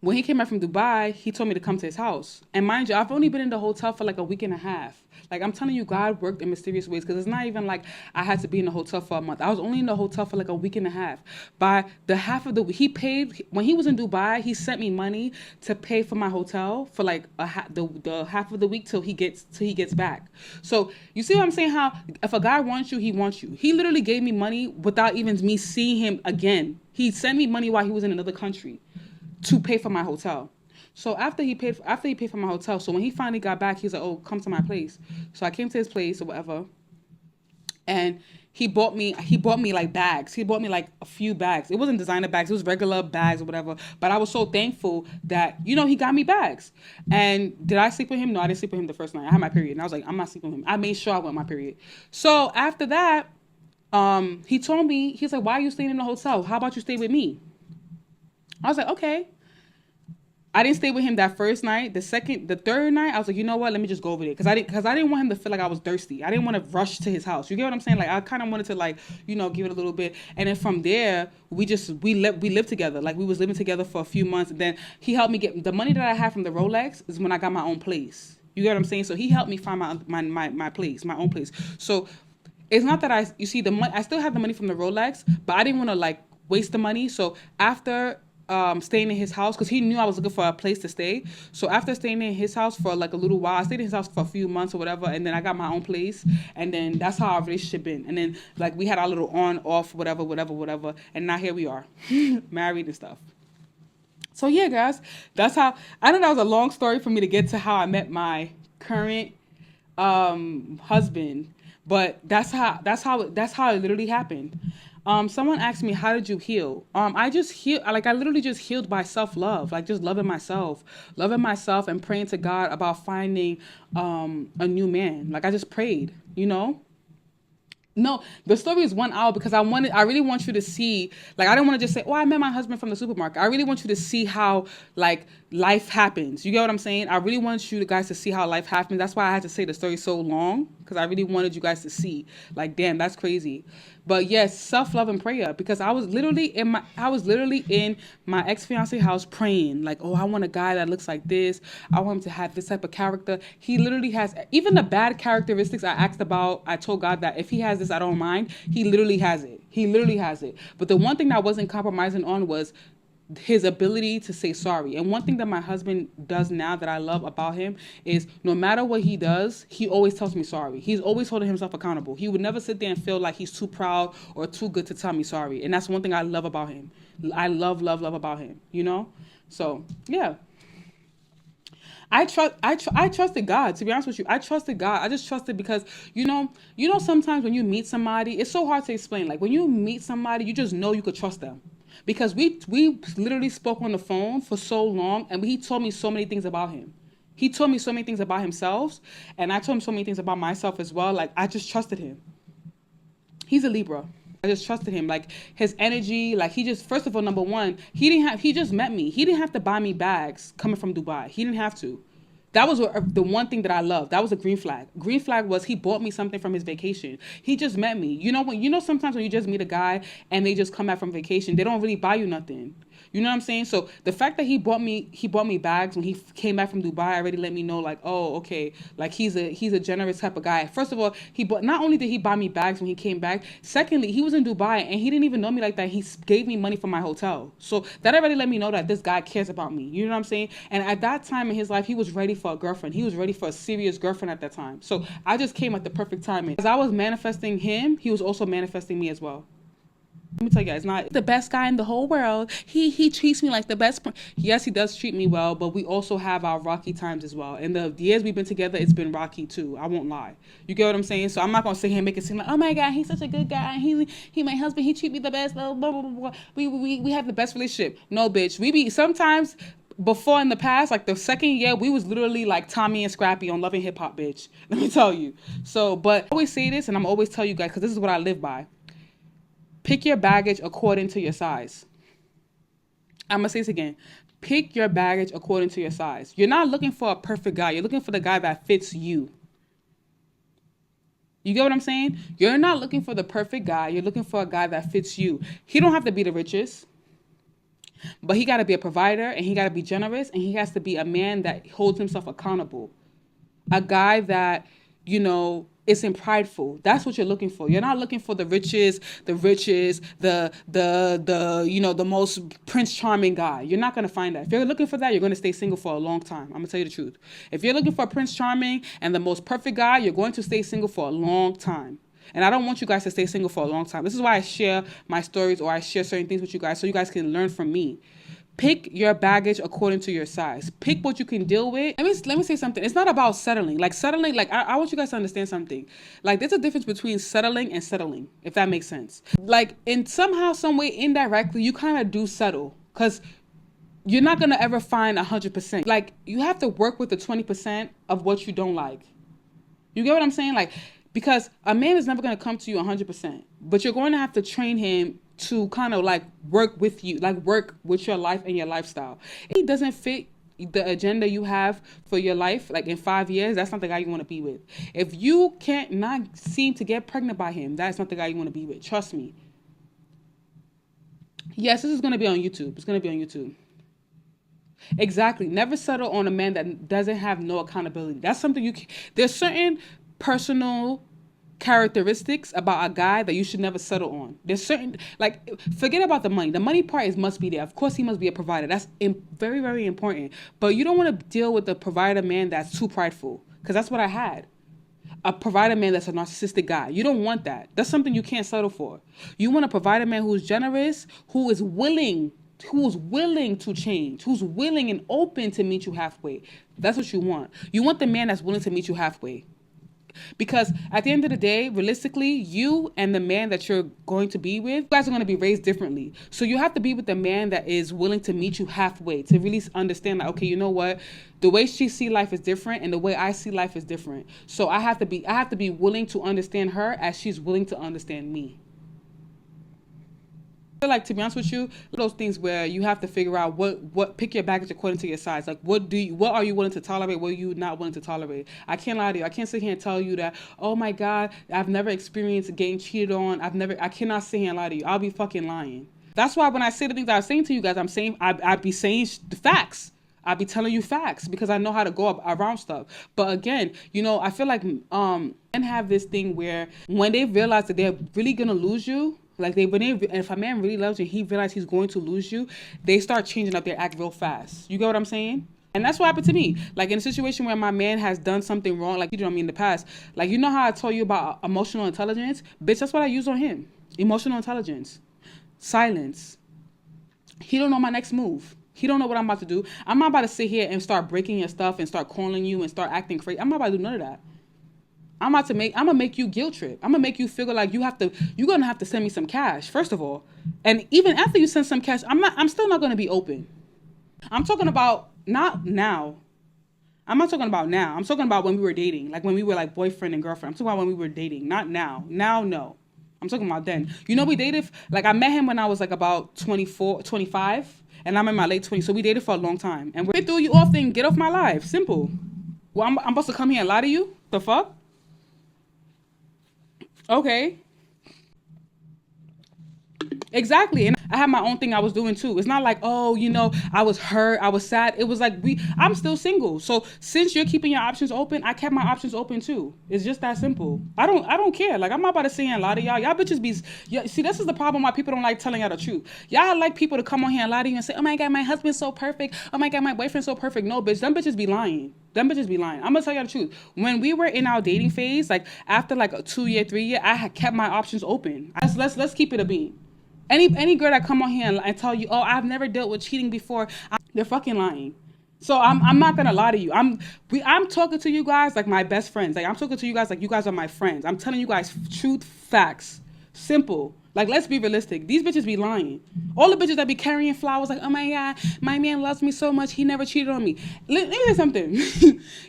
When he came back from Dubai, he told me to come to his house. And mind you, I've only been in the hotel for like a week and a half. Like, I'm telling you, God worked in mysterious ways, because it's not even like I had to be in the hotel for a month. I was only in the hotel for like a week and a half. By the half of the week, he paid, when he was in Dubai, he sent me money to pay for my hotel for like the half of the week till he gets back. So you see what I'm saying? How if a guy wants you, he wants you. He literally gave me money without even me seeing him again. He sent me money while he was in another country to pay for my hotel. So after he paid for my hotel, so when he finally got back, he was like, oh, come to my place. So I came to his place or whatever, and he bought me like bags. He bought me like a few bags. It wasn't designer bags, it was regular bags or whatever. But I was so thankful that, you know, he got me bags. And did I sleep with him? No, I didn't sleep with him the first night. I had my period, and I was like, I'm not sleeping with him. I made sure I went my period. So after that, he told me, he's like, why are you staying in the hotel? How about you stay with me? I was like, okay. I didn't stay with him that first night. The third night, I was like, you know what? Let me just go over there, because I didn't want him to feel like I was thirsty. I didn't want to rush to his house. You get what I'm saying? Like, I kind of wanted to, like, you know, give it a little bit. And then from there, we lived together. Like, we was living together for a few months. And then he helped me get the money that I had from the Rolex is when I got my own place. You get what I'm saying? So he helped me find my place, my own place. So it's not that you see the money. I still have the money from the Rolex, but I didn't want to like waste the money. So after staying in his house, because he knew I was looking for a place to stay. So after staying in his house for like a little while, I stayed in his house for a few months or whatever, and then I got my own place, and then that's how our relationship been. And then like we had our little on off whatever, and now here we are, married and stuff. So yeah, guys, that's how. I know that was a long story for me to get to how I met my current husband, but that's how it literally happened. Someone asked me, how did you heal? I just healed, like, I literally just healed by self-love, like just loving myself and praying to God about finding, a new man. Like, I just prayed, you know? No, the story is 1 hour because I really want you to see, like, I don't want to just say, oh, I met my husband from the supermarket. I really want you to see how, like, life happens. You get what I'm saying? I really want you guys to see how life happens. That's why I had to say the story so long, because I really wanted you guys to see, like, damn, that's crazy. But yes, self-love and prayer, because I was literally in my ex-fiance house praying, like, oh, I want a guy that looks like this. I want him to have this type of character. He literally has even the bad characteristics I asked about. I told God that if he has this, I don't mind. He literally has it. But the one thing that I wasn't compromising on was his ability to say sorry. And one thing that my husband does now that I love about him is no matter what he does, he always tells me sorry. He's always holding himself accountable. He would never sit there and feel like he's too proud or too good to tell me sorry. And that's one thing I love about him. I love about him, you know? So, yeah. I trusted God, to be honest with you. I trusted God. I just trusted because, you know, sometimes when you meet somebody, it's so hard to explain. Like, when you meet somebody, you just know you could trust them. Because we literally spoke on the phone for so long, and he told me so many things about him. He told me so many things about himself, and I told him so many things about myself as well. Like, I just trusted him. He's a Libra. I just trusted him. Like, his energy, like, he just, first of all, number one, he just met me. He didn't have to buy me bags coming from Dubai. He didn't have to. That was the one thing that I loved. That was a green flag. Green flag was he bought me something from his vacation. He just met me. You know, sometimes when you just meet a guy and they just come back from vacation, they don't really buy you nothing. You know what I'm saying? So the fact that he bought me bags when he came back from Dubai already let me know like, oh, okay, like he's a generous type of guy. First of all, he bought, not only did he buy me bags when he came back, secondly, he was in Dubai and he didn't even know me like that. He gave me money for my hotel. So that already let me know that this guy cares about me. You know what I'm saying? And at that time in his life, he was ready for a girlfriend. He was ready for a serious girlfriend at that time. So I just came at the perfect timing. As I was manifesting him, he was also manifesting me as well. Let me tell you guys, not the best guy in the whole world. He treats me like the best. Yes, he does treat me well, but we also have our rocky times as well. And the years we've been together, it's been rocky too. I won't lie. You get what I'm saying? So I'm not gonna sit here and make it seem like, oh my God, he's such a good guy. He my husband. He treat me the best. Blah blah blah blah. We have the best relationship. No, bitch. We be sometimes. Before in the past, like the second year, we was literally like Tommy and Scrappy on Love and Hip Hop, bitch. Let me tell you. So, but I always say this, and I'm always tell you guys, because this is what I live by. Pick your baggage according to your size. I'm going to say this again. Pick your baggage according to your size. You're not looking for a perfect guy. You're looking for the guy that fits you. You get what I'm saying? You're not looking for the perfect guy. You're looking for a guy that fits you. He don't have to be the richest, but he got to be a provider, and he got to be generous, and he has to be a man that holds himself accountable. A guy that, you know, isn't prideful. That's what you're looking for. You're not looking for the riches, the you know, the most Prince Charming guy. You're not going to find that. If you're looking for that, you're going to stay single for a long time. I'm going to tell you the truth. If you're looking for Prince Charming and the most perfect guy, you're going to stay single for a long time. And I don't want you guys to stay single for a long time. This is why I share my stories, or I share certain things with you guys so you guys can learn from me. Pick your baggage according to your size. Pick what you can deal with. Let me say something. It's not about settling. Like settling, like I want you guys to understand something. Like there's a difference between settling and settling, if that makes sense. Like in somehow, some way, indirectly, you kind of do settle, because you're not gonna ever find 100%. Like you have to work with the 20% of what you don't like. You get what I'm saying? Like, because a man is never gonna come to you 100%, but you're going to have to train him to kind of like work with you, like work with your life and your lifestyle. If he doesn't fit the agenda you have for your life, like in 5 years, that's not the guy you want to be with. If you can't not seem to get pregnant by him, that's not the guy you want to be with. Trust me. Yes, this is going to be on YouTube. It's going to be on YouTube. Exactly. Never settle on a man that doesn't have no accountability. That's something you can, there's certain personal characteristics about a guy that you should never settle on. There's certain, like, forget about the money. The money part must be there. Of course, he must be a provider. That's very, very important. But you don't want to deal with a provider man that's too prideful, because that's what I had. A provider man that's a narcissistic guy. You don't want that. That's something you can't settle for. You want a provider man who's generous, who is willing to change, who's willing and open to meet you halfway. That's what you want. You want the man that's willing to meet you halfway. Because at the end of the day, realistically, you and the man that you're going to be with, you guys are going to be raised differently. So you have to be with the man that is willing to meet you halfway, to really understand that, okay, you know what? The way she see life is different, and the way I see life is different. So I have to be willing to understand her as she's willing to understand me. I feel like, to be honest with you, those things where you have to figure out what pick your baggage according to your size. Like what are you willing to tolerate? What are you not willing to tolerate? I can't lie to you. I can't sit here and tell you that, oh my God, I've never experienced getting cheated on. I cannot sit here and lie to you. I'll be fucking lying. That's why when I say the things I was saying to you guys, I'd be saying the facts. I'd be telling you facts because I know how to go around stuff. But again, you know, I feel like men have this thing where when they realize that they're really gonna lose you, like if a man really loves you, he realizes he's going to lose you, they start changing up their act real fast. You get what I'm saying? And that's what happened to me. Like in a situation where my man has done something wrong, like, you know what I mean, in the past, like, you know how I told you about emotional intelligence? Bitch, that's what I use on him. Emotional intelligence. Silence. He don't know my next move. He don't know what I'm about to do. I'm not about to sit here and start breaking your stuff and start calling you and start acting crazy. I'm not about to do none of that. I'm gonna make you guilt trip. I'm gonna make you feel like you're gonna have to send me some cash, first of all. And even after you send some cash, I'm still not gonna be open. I'm talking about not now. I'm not talking about now. I'm talking about when we were dating, like when we were like boyfriend and girlfriend. I'm talking about when we were dating, not now. Now, no. I'm talking about then. You know, we dated, like I met him when I was like about 24, 25, and I'm in my late 20s. So we dated for a long time. And we threw you off and get off my life. Simple. Well, I'm supposed to come here and lie to you? The fuck? Okay. Exactly. And I had my own thing I was doing too. It's not like, oh, I was hurt, I was sad. It was like I'm still single. So since you're keeping your options open, I kept my options open too. It's just that simple. I don't care. Like I'm not about to sit here and lie to y'all. Y'all bitches be yeah, see, this is the problem why people don't like telling y'all the truth. Y'all like people to come on here and lie to you and say, oh my god, my husband's so perfect. Oh my god, my boyfriend's so perfect. No, bitch, them bitches be lying. Them bitches be lying. I'm gonna tell you the truth. When we were in our dating phase, like after like a 2 year, 3 year, I had kept my options open. Let's keep it a bean. Any girl that come on here and tell you, oh, I've never dealt with cheating before, they're fucking lying. So I'm not gonna lie to you. I'm talking to you guys like my best friends. Like I'm talking to you guys like you guys are my friends. I'm telling you guys truth, facts, simple. Like let's be realistic. These bitches be lying. All the bitches that be carrying flowers like, oh my god, my man loves me so much, he never cheated on me. Let me say something.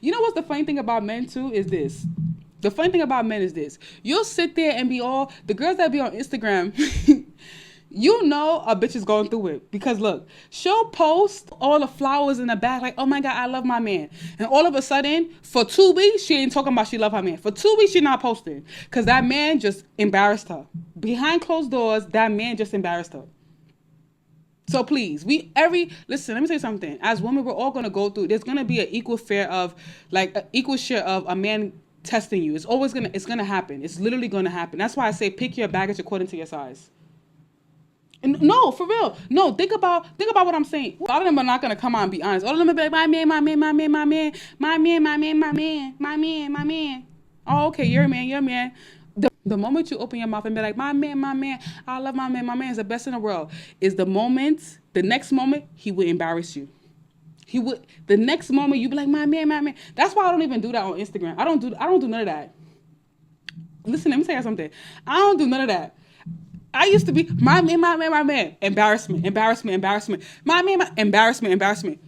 You know what's the funny thing about men too is this. The funny thing about men is this. You'll sit there and be all the girls that be on Instagram. You know a bitch is going through it because look, she'll post all the flowers in the back like, oh my god, I love my man, and all of a sudden for 2 weeks she ain't talking about she love her man. For 2 weeks she not posting because that man just embarrassed her behind closed doors. That man just embarrassed her. So please, listen. Let me say something. As women, we're all gonna go through. There's gonna be an equal share of a man testing you. It's gonna happen. It's literally gonna happen. That's why I say pick your baggage according to your size. No, for real. No, think about what I'm saying. A lot of them are not gonna come on and be honest. All of them will be like, my man, my man, my man, my man, my man, my man, my man, my man, my man. Oh, okay, you're a man, you're a man. The moment you open your mouth and be like, my man, I love my man is the best in the world, is the next moment, he will embarrass you. The next moment, you be like, my man. That's why I don't even do that on Instagram. I don't do none of that. Listen, let me tell you something. I don't do none of that. I used to be my man. Embarrassment. My man, embarrassment.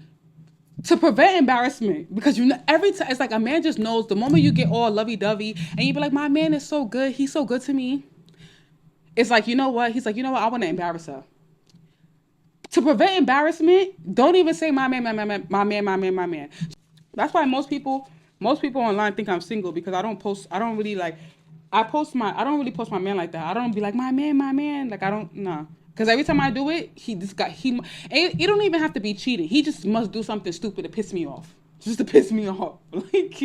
To prevent embarrassment, because every time it's like a man just knows the moment you get all lovey-dovey and you be like, my man is so good. He's so good to me. It's like, you know what? He's like, you know what? I want to embarrass her. To prevent embarrassment, don't even say my man. That's why most people online think I'm single because I don't really post my man like that. I don't be like my man. Like I don't nah. Because every time I do it, it don't even have to be cheating. He just must do something stupid to piss me off. Just to piss me off. Like,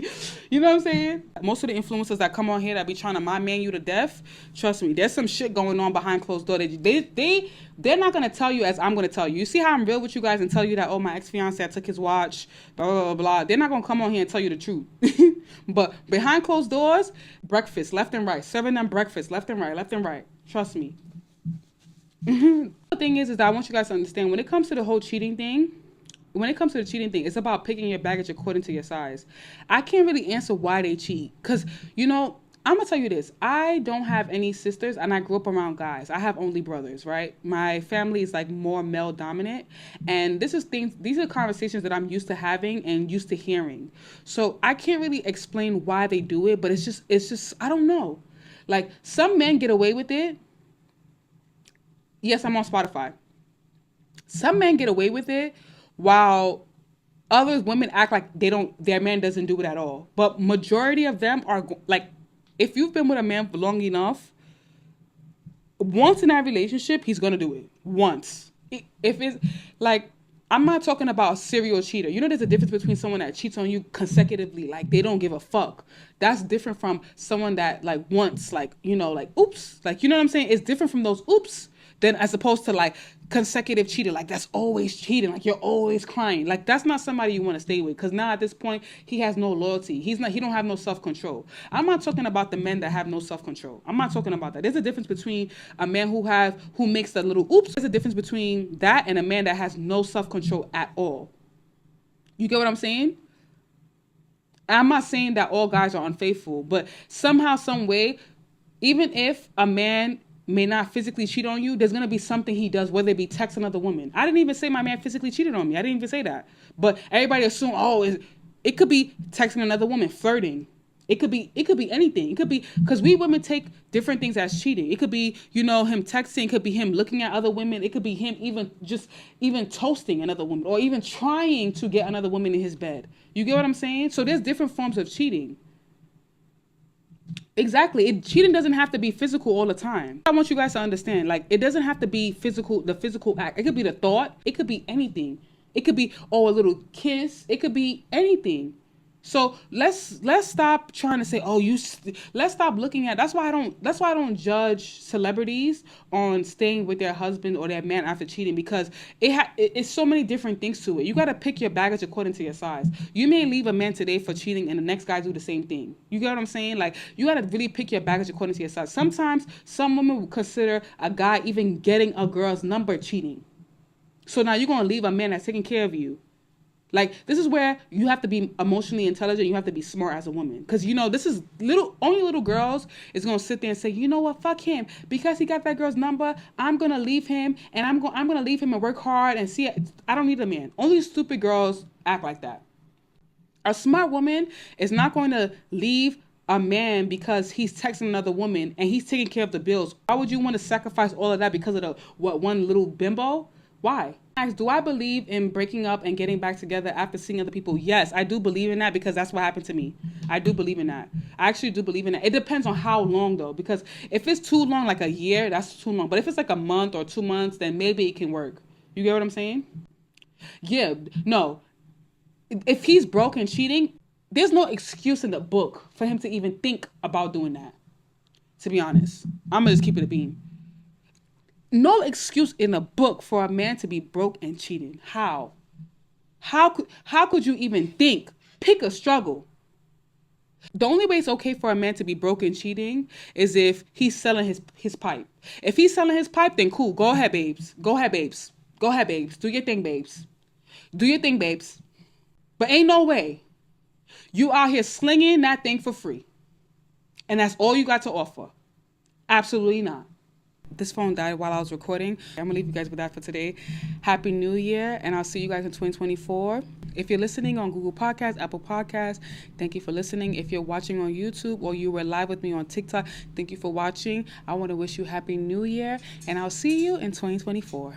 you know what I'm saying? Most of the influencers that come on here that be trying to my man you to death, trust me, there's some shit going on behind closed doors. They're not going to tell you as I'm going to tell you. You see how I'm real with you guys and tell you that, oh, my ex-fiance, I took his watch, blah, blah, blah, blah. They're not going to come on here and tell you the truth. But behind closed doors, breakfast, left and right. Serving them breakfast, left and right. Trust me. The thing is that I want you guys to understand when it comes to the whole cheating thing, it's about picking your baggage according to your size. I can't really answer why they cheat because, I'm going to tell you this. I don't have any sisters and I grew up around guys. I have only brothers, right? My family is like more male dominant. And these are conversations that I'm used to having and used to hearing. So I can't really explain why they do it, but it's just, I don't know. Like some men get away with it. Yes, I'm on Spotify. Some men get away with it while other women act like their man doesn't do it at all. But majority of them are like, if you've been with a man for long enough, once in that relationship, he's going to do it. Once. If it's like, I'm not talking about a serial cheater. There's a difference between someone that cheats on you consecutively, like they don't give a fuck. That's different from someone that like once, like, like oops. Like, you know what I'm saying? It's different from those oops than as opposed to like consecutive cheating, like that's always cheating, like you're always crying. Like that's not somebody you want to stay with because now at this point he has no loyalty. He don't have no self-control. I'm not talking about the men that have no self-control. I'm not talking about that. There's a difference between a man who makes a little oops. There's a difference between that and a man that has no self-control at all. You get what I'm saying? I'm not saying that all guys are unfaithful, but somehow, some way, even if a man may not physically cheat on you, there's going to be something he does, whether it be text another woman. I didn't even say my man physically cheated on me. I didn't even say that. But everybody assume, it could be texting another woman, flirting. It could be anything. It could be, because we women take different things as cheating. It could be, him texting. It could be him looking at other women. It could be him even toasting another woman or even trying to get another woman in his bed. You get what I'm saying? So there's different forms of cheating. Exactly. Cheating doesn't have to be physical all the time. I want you guys to understand, like, it doesn't have to be physical, the physical act. It could be the thought. It could be anything. It could be, oh, a little kiss. It could be anything. So let's stop trying to say, oh, let's stop looking at. That's why I don't judge celebrities on staying with their husband or their man after cheating, because it's so many different things to it. You got to pick your baggage according to your size. You may leave a man today for cheating and the next guy do the same thing. You get what I'm saying? Like, you got to really pick your baggage according to your size. Sometimes some women would consider a guy even getting a girl's number cheating. So now you're going to leave a man that's taking care of you. Like, this is where you have to be emotionally intelligent. You have to be smart as a woman. Because, this is only little girls is going to sit there and say, you know what, fuck him. Because he got that girl's number, I'm going to leave him. And I'm going to leave him and work hard and see it. I don't need a man. Only stupid girls act like that. A smart woman is not going to leave a man because he's texting another woman and he's taking care of the bills. Why would you want to sacrifice all of that because of one little bimbo? Why? Do I believe in breaking up and getting back together after seeing other people? Yes, I do believe in that, because that's what happened to me. I do believe in that. I actually do believe in that. It depends on how long, though, because if it's too long, like a year, that's too long. But if it's like a month or 2 months, then maybe it can work. You get what I'm saying? Yeah, no. If he's broke and cheating, there's no excuse in the book for him to even think about doing that, to be honest. I'm going to just keep it a bean. No excuse in a book for a man to be broke and cheating. How? How could you even think? Pick a struggle. The only way it's okay for a man to be broke and cheating is if he's selling his pipe. If he's selling his pipe, then cool. Go ahead, babes. Go ahead, babes. Go ahead, babes. Do your thing, babes. Do your thing, babes. But ain't no way you out here slinging that thing for free. And that's all you got to offer. Absolutely not. This phone died while I was recording. I'm gonna leave you guys with that for today. Happy New Year, and I'll see you guys in 2024. If you're listening on Google Podcasts, Apple Podcasts, thank you for listening. If you're watching on YouTube or you were live with me on TikTok, thank you for watching. I want to wish you Happy New Year, and I'll see you in 2024.